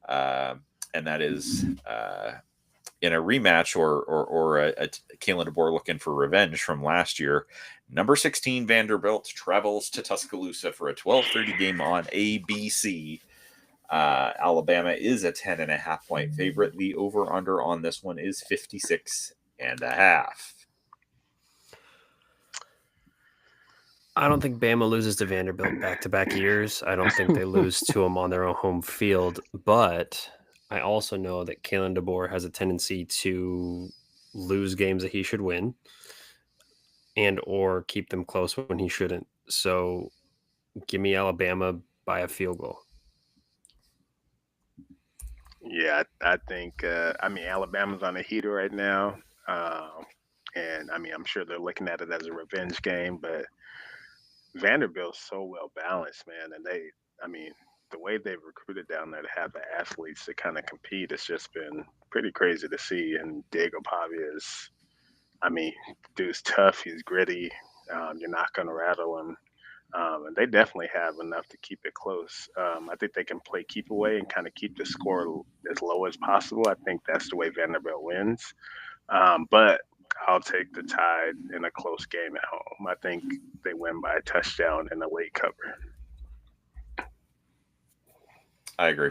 And that is in a rematch or a Kalen DeBoer looking for revenge from last year. Number 16 Vanderbilt travels to Tuscaloosa for a 12:30 game on ABC. Alabama is a 10.5-point favorite. The over/under on this one is 56.5. I don't think Bama loses to Vanderbilt back-to-back years. I don't think they lose to them on their own home field. But I also know that Kalen DeBoer has a tendency to lose games that he should win and or keep them close when he shouldn't. So give me Alabama by a field goal. Yeah, I think, Alabama's on a heater right now. And, I'm sure they're looking at it as a revenge game, but Vanderbilt's so well balanced, man. And the way they've recruited down there to have the athletes to kind of compete, it's just been pretty crazy to see. And Diego Pavia is, dude's tough. He's gritty. You're not going to rattle him. And they definitely have enough to keep it close. I think they can play keep away and kind of keep the score as low as possible. I think that's the way Vanderbilt wins. But I'll take the Tide in a close game at home. I think they win by a touchdown and a late cover. I agree.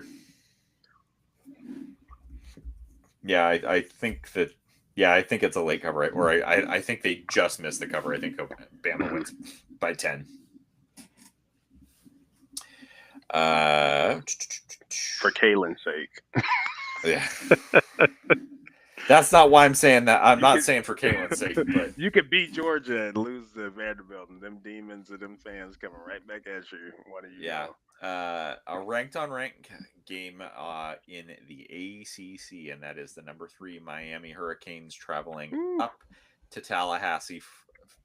Yeah, I think that. Yeah, I think it's a late cover, or I think they just missed the cover. I think Bama wins by 10. For Kalen's sake. Yeah. That's not why I'm saying that. I'm not saying for Kalen's sake, but you could beat Georgia and lose to Vanderbilt, and them demons and them fans coming right back at you. What do you know? A ranked on rank game in the ACC, and that is the number 3 Miami Hurricanes traveling up to Tallahassee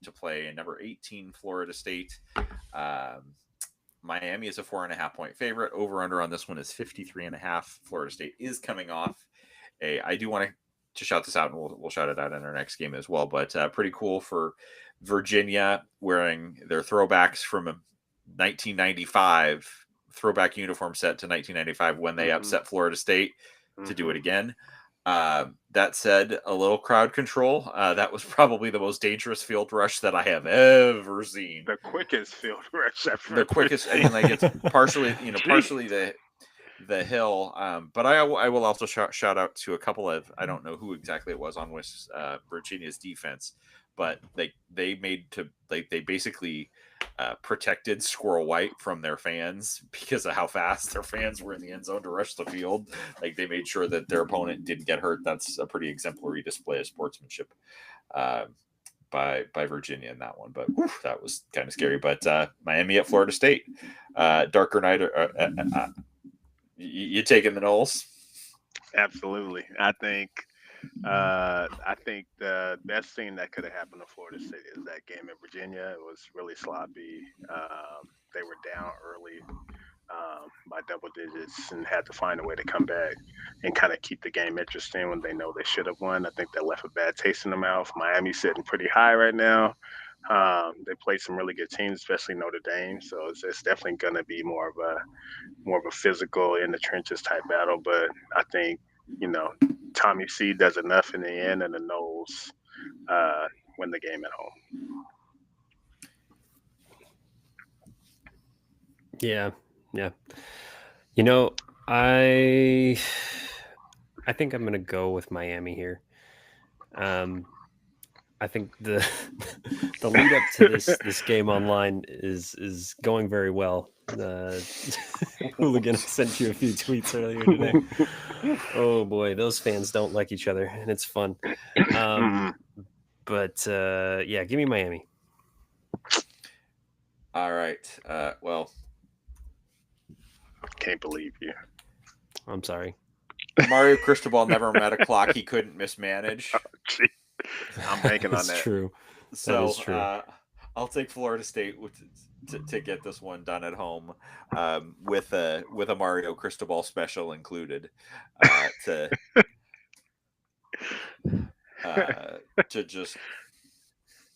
to play number 18 Florida State. Miami is a 4.5-point favorite. Over under on this one is 53.5. Florida State is coming off I do want to shout this out, and we'll shout it out in our next game as well. But pretty cool for Virginia wearing their throwbacks from 1995 throwback uniform set to 1995 when they upset Florida State to do it again. That said, a little crowd control. That was probably the most dangerous field rush that I have ever seen. The quickest field rush I've The quickest. I mean, like it's partially, partially the hill. But I will also shout out to a couple of, I don't know who exactly it was on West Virginia's defense, but they basically protected Squirrel White from their fans because of how fast their fans were in the end zone to rush the field. Like they made sure that their opponent didn't get hurt. That's a pretty exemplary display of sportsmanship by Virginia in that one. But whew, that was kind of scary. But Miami at Florida State, darker night. You taking the Noles? Absolutely. I think the best thing that could have happened to Florida State is that game in Virginia. It was really sloppy. They were down early by double digits and had to find a way to come back and kind of keep the game interesting when they know they should have won. I think that left a bad taste in the mouth. Miami's sitting pretty high right now. They played some really good teams, especially Notre Dame. So it's definitely going to be more of a physical in the trenches type battle. But I think Tommy C does enough in the end, and the Noles win the game at home. Yeah. I think I'm gonna go with Miami here. I think the lead up to this game online is going very well. Hooligan sent you a few tweets earlier today. Oh boy, those fans don't like each other, and it's fun. But yeah, give me Miami. All right. Well, can't believe you. I'm sorry. Mario Cristobal never met a clock he couldn't mismanage. I'm banking on that. That's true. So that is true. I'll take Florida State to get this one done at home with a Mario Cristobal special included to just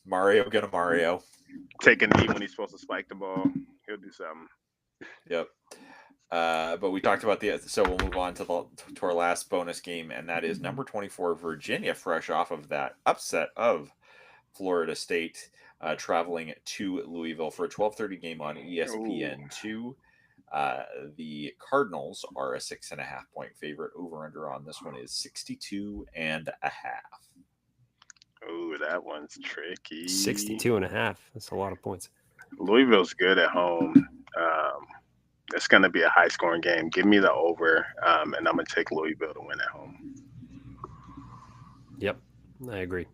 Mario get a Mario. Take a knee when he's supposed to spike the ball. He'll do something. Yep. But we talked about so we'll move on to our last bonus game, and that is number 24 Virginia, fresh off of that upset of Florida State, traveling to Louisville for a 12:30 game on ESPN2. The Cardinals are a 6.5 point favorite. Over under on this one is 62.5. Oh, that one's tricky. 62.5. That's a lot of points. Louisville's good at home. It's going to be a high-scoring game. Give me the over, and I'm going to take Louisville to win at home. Yep, I agree.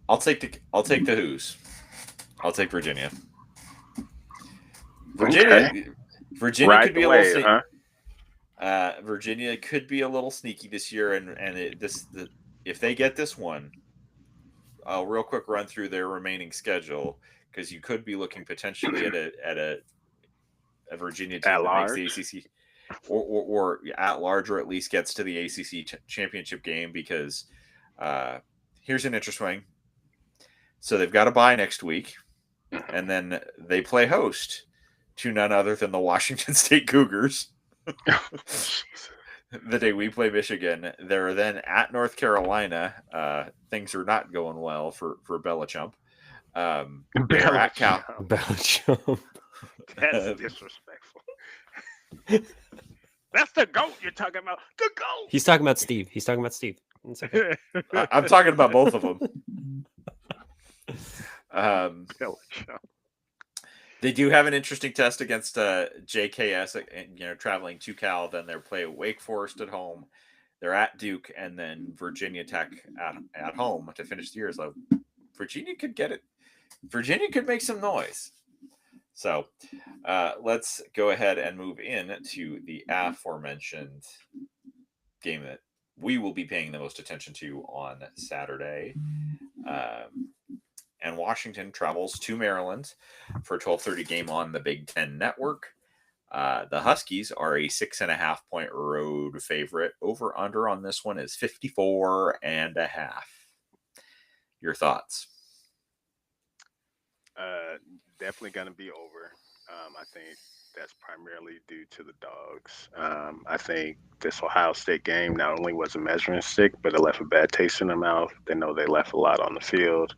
I'll take the Who's. I'll take Virginia. Virginia Right could be away, a little. Virginia could be a little sneaky this year, if they get this one, I'll real quick run through their remaining schedule because you could be looking potentially at a Virginia team that makes the ACC or at large, or at least gets to the ACC championship game. Because here's an interesting. So they've got a bye next week, and then they play host to none other than the Washington State Cougars. The day we play Michigan. They're then at North Carolina. Things are not going well for Belichump. They're at Cal. Belichump. That's disrespectful. That's the GOAT you're talking about. The GOAT. He's talking about Steve. Okay. I'm talking about both of them. They do have an interesting test against JKS, traveling to Cal. Then they're play Wake Forest at home. They're at Duke, and then Virginia Tech at home to finish the year. So Virginia could get it. Virginia could make some noise. So let's go ahead and move in to the aforementioned game that we will be paying the most attention to on Saturday. And Washington travels to Maryland for a 12:30 game on the Big Ten Network. The Huskies are a 6.5 point road favorite. Over under on this one is 54.5. Your thoughts? Definitely going to be over. I think that's primarily due to the dogs. I think this Ohio State game not only was a measuring stick, but it left a bad taste in their mouth. They know they left a lot on the field.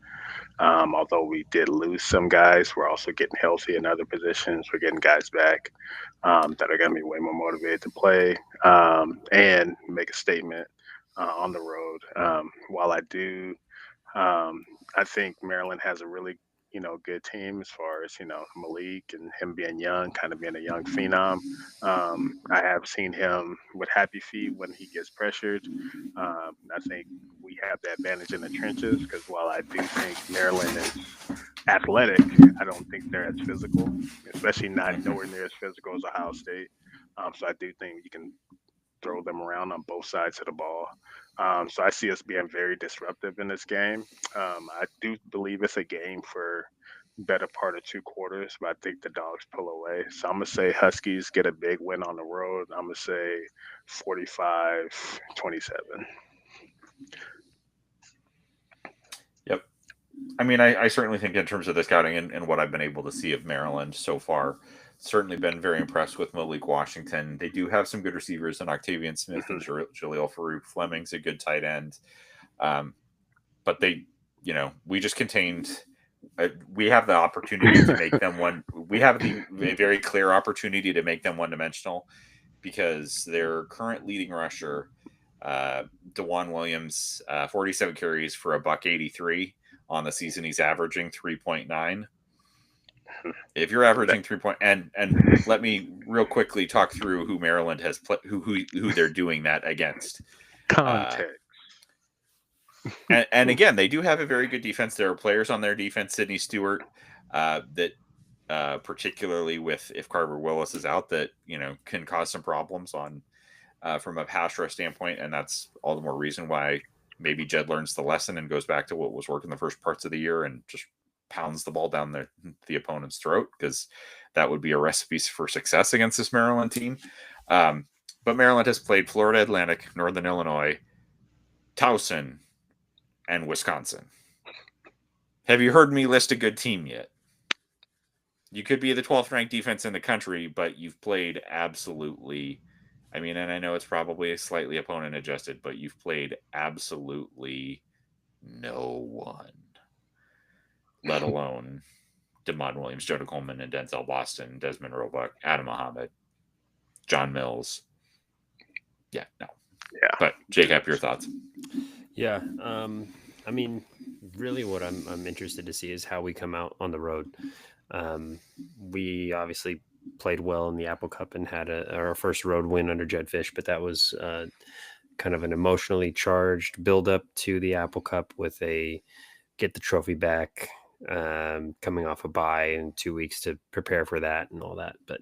Although we did lose some guys, we're also getting healthy in other positions. We're getting guys back that are going to be way more motivated to play and make a statement on the road. While I do, I think Maryland has a really good team as far as Malik and him being young, kind of being a young phenom. I have seen him with happy feet when he gets pressured. I think we have the advantage in the trenches because while I do think Maryland is athletic, I don't think they're as physical, especially not nowhere near as physical as Ohio State. So I do think you can throw them around on both sides of the ball. So I see us being very disruptive in this game. I do believe it's a game for better part of 2 quarters, but I think the dogs pull away. So I'm going to say Huskies get a big win on the road. I'm going to say 45-27. Yep. I mean, I certainly think in terms of the scouting and what I've been able to see of Maryland so far, certainly been very impressed with Malik Washington. They do have some good receivers in Octavian Smith and Jaleel Farouk. Fleming's a good tight end. But they, we just contained. We have the opportunity to make them one. We have a very clear opportunity to make them one-dimensional because their current leading rusher, DeJuan Williams, 47 carries for $183 on the season. He's averaging 3.9. If you're averaging 3 point, and let me real quickly talk through who Maryland has who they're doing that against. Context. And again, they do have a very good defense. There are players on their defense, Sidney Stewart, that particularly if Carver Willis is out, that can cause some problems on from a pass rush standpoint, and that's all the more reason why maybe Jed learns the lesson and goes back to what was working the first parts of the year and just pounds the ball down the opponent's throat, because that would be a recipe for success against this Maryland team. But Maryland has played Florida Atlantic, Northern Illinois, Towson, and Wisconsin. Have you heard me list a good team yet? You could be the 12th ranked defense in the country, but you've played absolutely, and I know it's probably slightly opponent adjusted, but you've played absolutely no one, let alone Demond Williams, Jonah Coleman, and Denzel Boston, Desmond Roebuck, Adam Muhammad, John Mills. Yeah, no. Yeah. But JCap, your thoughts? Yeah. Really what I'm interested to see is how we come out on the road. We obviously played well in the Apple Cup and had our first road win under Jed Fish, but that was kind of an emotionally charged build up to the Apple Cup with a get the trophy back, coming off a bye in 2 weeks to prepare for that and all that. But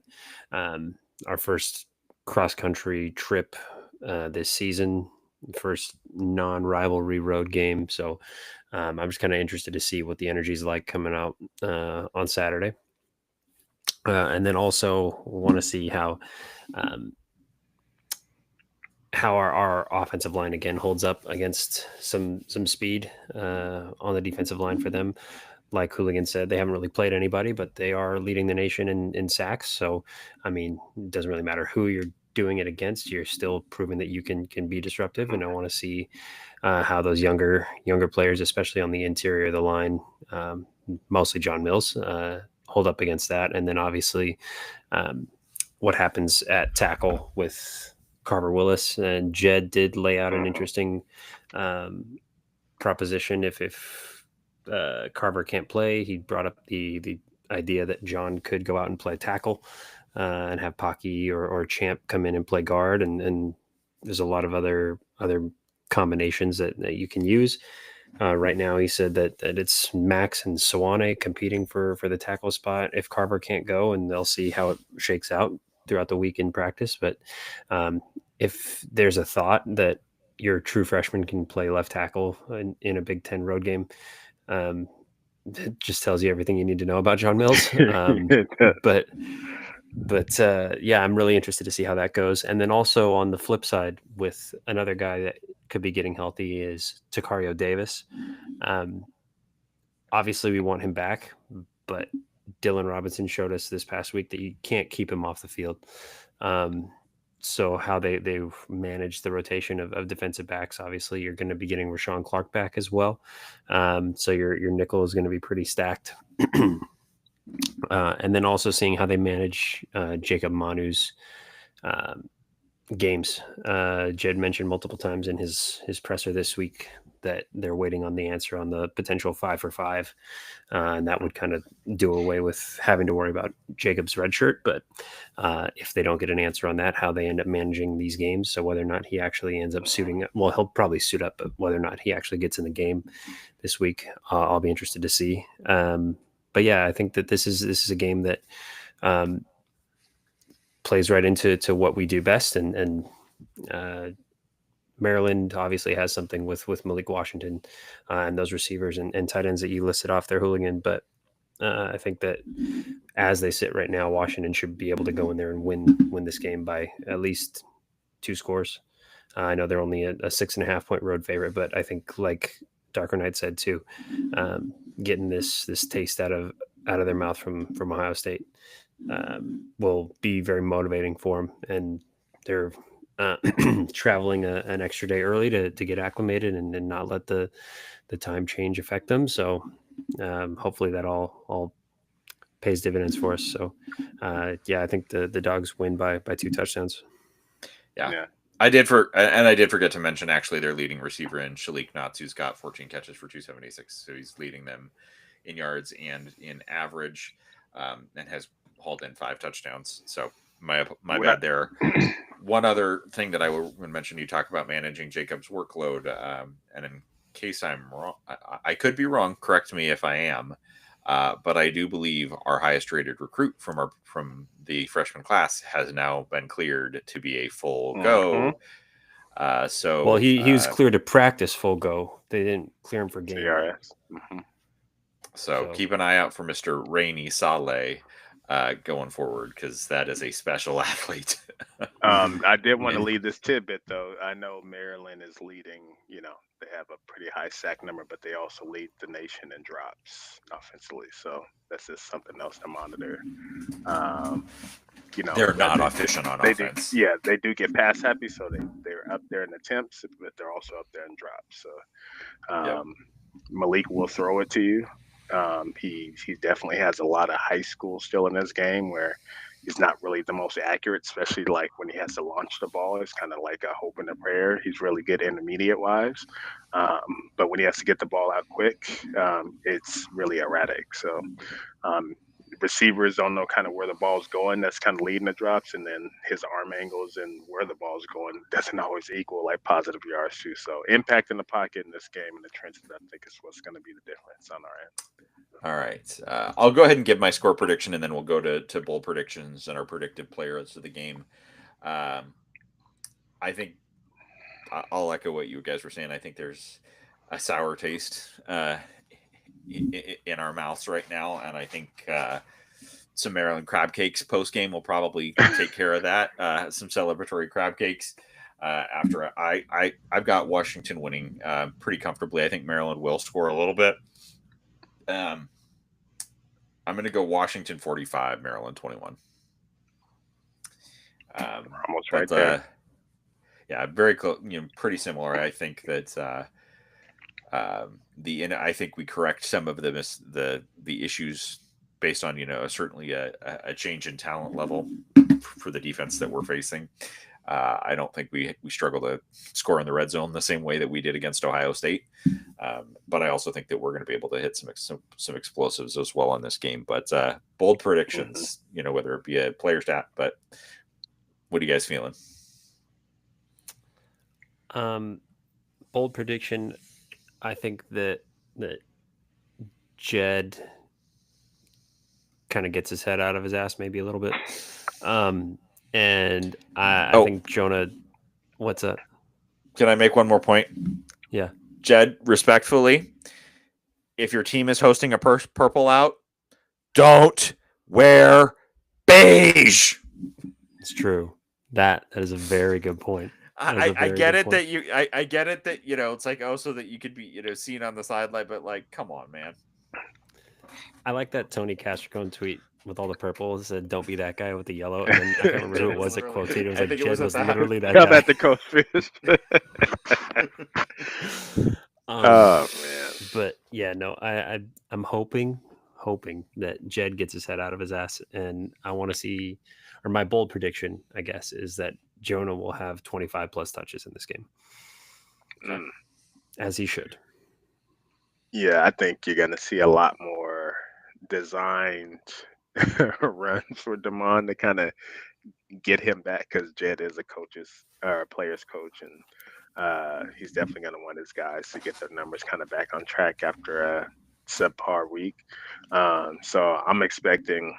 our first cross country trip this season, first non-rivalry road game. So I'm just kind of interested to see what the energy is like coming out on Saturday. And then also want to see how our offensive line again holds up against some speed on the defensive line for them. Like Hooligan said, they haven't really played anybody, but they are leading the nation in sacks. So, it doesn't really matter who you're doing it against. You're still proving that you can be disruptive. And I want to see how those younger players, especially on the interior of the line, mostly John Mills, hold up against that. And then obviously what happens at tackle with Carver Willis. And Jed did lay out an interesting proposition. If Carver can't play, he brought up the idea that John could go out and play tackle and have Pocky or Champ come in and play guard. And there's a lot of other combinations that you can use. Right now, he said that it's Max and Sawane competing for the tackle spot if Carver can't go, and they'll see how it shakes out throughout the week in practice. But if there's a thought that your true freshman can play left tackle in a Big Ten road game, it just tells you everything you need to know about John Mills. But I'm really interested to see how that goes. And then also on the flip side, with another guy that could be getting healthy is Takario Davis. Obviously we want him back, but Dylan Robinson showed us this past week that you can't keep him off the field. So how they've managed the rotation of defensive backs, obviously you're going to be getting Rashawn Clark back as well. So your nickel is going to be pretty stacked. And then also seeing how they manage Jacob Manu's games. Jed mentioned multiple times in his presser this week that they're waiting on the answer on the potential 5 for 5. And that would kind of do away with having to worry about Jacob's red shirt. But if they don't get an answer on that, how they end up managing these games. So whether or not he actually ends up suiting up, well, he'll probably suit up, but whether or not he actually gets in the game this week, I'll be interested to see. But yeah, I think that this is a game that plays right into what we do best. And Maryland obviously has something with Malik Washington and those receivers and tight ends that you listed off there, Hooligan. But I think that as they sit right now, Washington should be able to go in there and win this game by at least 2 scores. I know they're only a 6.5 point road favorite, but I think, like Darker Knight said too, getting this taste out of their mouth from Ohio State will be very motivating for them, and they're traveling an extra day early to get acclimated and not let the time change affect them. So hopefully that all pays dividends for us. So I think the Dogs win by 2 touchdowns. Yeah. I did forget to mention actually their leading receiver in Shalik Knotts, who's got 14 catches for 276. So he's leading them in yards and in average, and has hauled in 5 touchdowns. So my bad there. One other thing that I would mention, you talk about managing Jacob's workload, and in case I'm wrong, I could be wrong, correct me if I am, but I do believe our highest rated recruit from the freshman class has now been cleared to be a full go. So well, he was cleared to practice full go. They didn't clear him for game. So keep an eye out for Mr. Rainey Saleh going forward, because that is a special athlete. I did want to leave this tidbit though. I know Maryland is leading. They have a pretty high sack number, but they also lead the nation in drops offensively. So that's just something else to monitor. They're not efficient on offense. They do get pass happy, so they're up there in attempts, but they're also up there in drops. So Malik will throw it to you. He definitely has a lot of high school still in his game where he's not really the most accurate, especially like when he has to launch the ball. It's kind of like a hope and a prayer. He's really good intermediate wise. But when he has to get the ball out quick, it's really erratic. So receivers don't know kind of where the ball's going. That's kind of leading the drops. And then his arm angles and where the ball's going doesn't always equal like positive yards too. So impact in the pocket in this game in the trenches, I think, is what's going to be the difference on our end. All right. I'll go ahead and give my score prediction, and then we'll go to bowl predictions and our predictive players of the game. I think I'll echo what you guys were saying. I think there's a sour taste in our mouths right now, and I think some Maryland crab cakes post game will probably take care of that. Some celebratory crab cakes. After I've got Washington winning pretty comfortably. I think Maryland will score a little bit. I'm going to go Washington 45, Maryland 21. Almost right there. Yeah, very close. Pretty similar. I think that I think we correct some of the issues based on certainly a change in talent level for the defense that we're facing. I don't think we struggle to score in the red zone the same way that we did against Ohio State. But I also think that we're going to be able to hit some explosives as well in this game. But bold predictions, whether it be a player stat, but what are you guys feeling? Bold prediction. I think that Jed kind of gets his head out of his ass maybe a little bit. And I think Jonah, what's up? Can I make one more point? Yeah. Jed, respectfully, if your team is hosting a purple out, don't wear beige. It's true. That is a very good point. I get it that it's like so that you could be seen on the sideline, but like, come on, man. I like that Tony Castricone tweet with all the purple. It said, "Don't be that guy with the yellow." And then I can't remember who it was that quoted. It was I like think it Jed was was at the literally that Come guy. at the Coach Fish. Man. But yeah, no, I'm hoping that Jed gets his head out of his ass, and I want to see, or my bold prediction, I guess, is that Jonah will have 25 plus touches in this game, as he should. Yeah, I think you're going to see a lot more designed runs for Damon to kind of get him back, because Jed is a player's coach, and he's definitely going to want his guys to get their numbers kind of back on track after a subpar week. So I'm expecting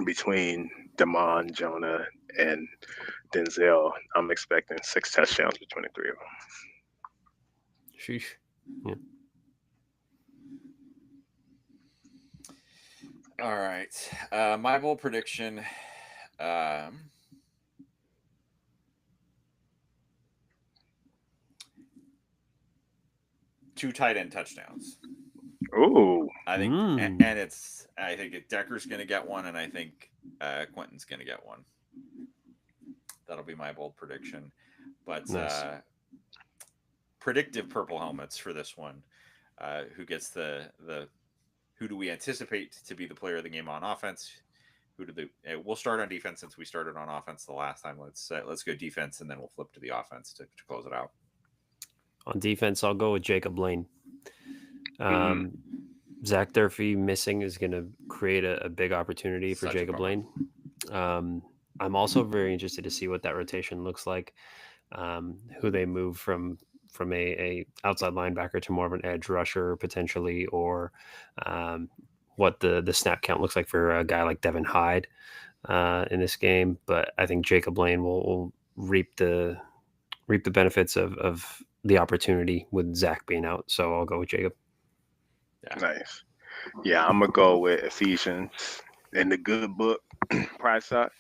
between Damon, Jonah, and Denzel, I'm expecting 6 touchdowns between the three of them. Sheesh. Yeah. All right. My bold prediction. 2 tight end touchdowns. Ooh. I think, and I think Decker's going to get one, and I think Quentin's going to get one. That'll be my bold prediction. But nice. Predictive purple helmets for this one. Who gets the who do we anticipate to be the player of the game on offense? We'll start on defense since we started on offense the last time. Let's go defense, and then we'll flip to the offense to close it out. On defense, I'll go with Jacob Lane. Zach Durfee missing is going to create a big opportunity for Jacob Lane. I'm also very interested to see what that rotation looks like. Who they move from a outside linebacker to more of an edge rusher potentially, or what the snap count looks like for a guy like Devin Hyde in this game. But I think Jacob Lane will reap the benefits of the opportunity with Zach being out. So I'll go with Jacob. Yeah. Nice. Yeah, I'm gonna go with Ephesians in the good book. Price up.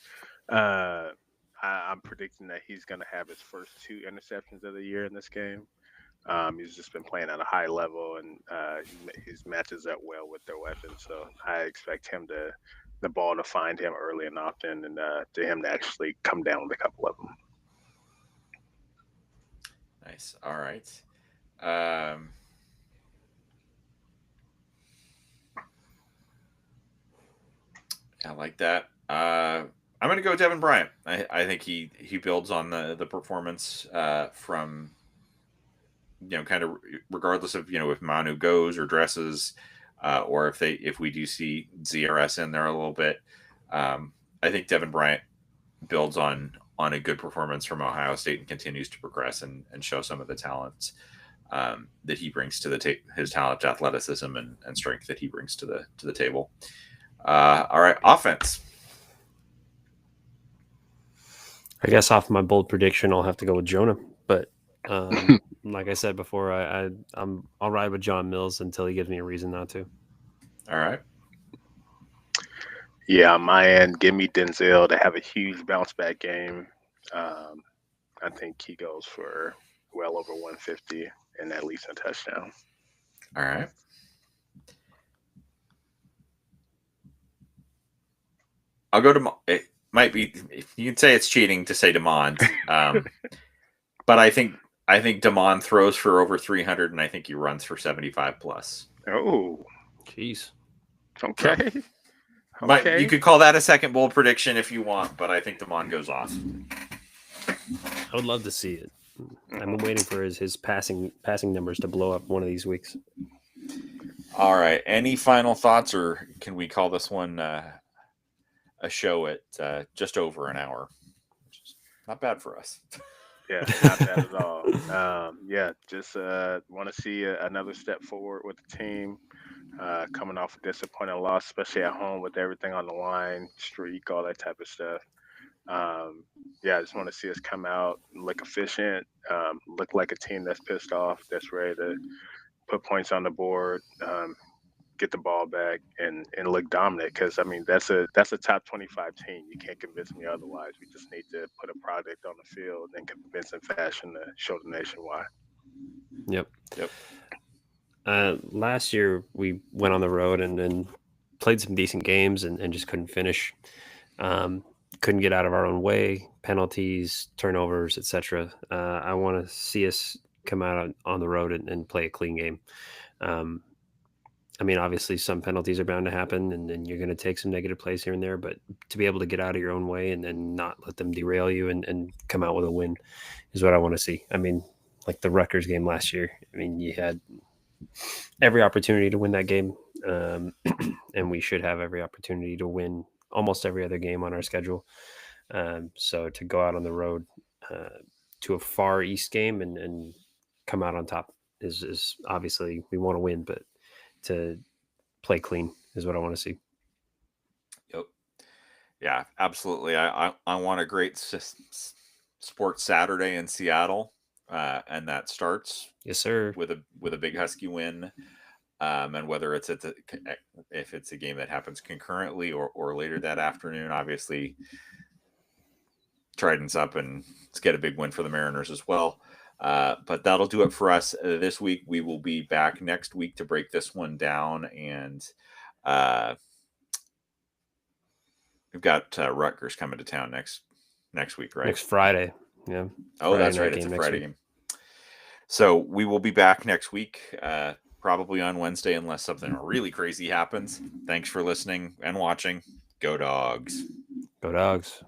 I'm predicting that he's gonna have his first 2 interceptions of the year in this game. He's just been playing at a high level, and he matches up well with their weapons. So I expect the ball to find him early and often, and to him to actually come down with a couple of them. Nice. All right. I like that. I'm going to go with Devin Bryant. I think he builds on the performance from, kind of regardless of, if Manu goes or dresses, or if we do see ZRS in there a little bit. I think Devin Bryant builds on a good performance from Ohio State and continues to progress and show some of the talents that he brings to his talent, athleticism, and strength that he brings to the table. All right, offense. I guess off my bold prediction, I'll have to go with Jonah. But like I said before, I'll ride with John Mills until he gives me a reason not to. All right. Yeah, on my end, give me Denzel to have a huge bounce back game. I think he goes for well over 150 and at least a touchdown. All right. I'll go to. It might be. You can say it's cheating to say Demond, but I think Demond throws for over 300, and I think he runs for 75 plus. Oh, jeez. Okay. Okay. You could call that a second bold prediction if you want, but I think Demond goes off. I would love to see it. I'm waiting for his passing numbers to blow up one of these weeks. All right. Any final thoughts, or can we call this one a show at just over an hour? Which is not bad for us. Yeah, not bad at all. Just want to see another step forward with the team. Coming off a disappointing loss, especially at home with everything on the line, streak, all that type of stuff. I just want to see us come out, look efficient, look like a team that's pissed off, that's ready to put points on the board, get the ball back, and look dominant. Because that's a top 25 team. You can't convince me otherwise. We just need to put a product on the field in convincing fashion to show the nation why. Yep. Last year we went on the road and played some decent games and just couldn't finish. Couldn't get out of our own way, penalties, turnovers, etc. I want to see us come out on the road and play a clean game. I mean, obviously, some penalties are bound to happen, and you're going to take some negative plays here and there. But to be able to get out of your own way and not let them derail you and come out with a win is what I want to see. I mean, like the Rutgers game last year. I mean, you had every opportunity to win that game, and we should have every opportunity to win almost every other game on our schedule. So to go out on the road to a Far East game and come out on top is obviously we want to win, but to play clean is what I want to see. Yep. Yeah, absolutely. I want a great sports Saturday in Seattle, and that starts Yes, sir. with a big Husky win. And whether it's if it's a game that happens concurrently or later that afternoon, obviously Trident's up and let's get a big win for the Mariners as well. But that'll do it for us this week. We will be back next week to break this one down, and we've got Rutgers coming to town next week, right? Next Friday. Yeah. Oh, Friday that's night right. It's a game Friday next game. So we will be back next week, probably on Wednesday, unless something really crazy happens. Thanks for listening and watching. Go Dogs. Go Dogs.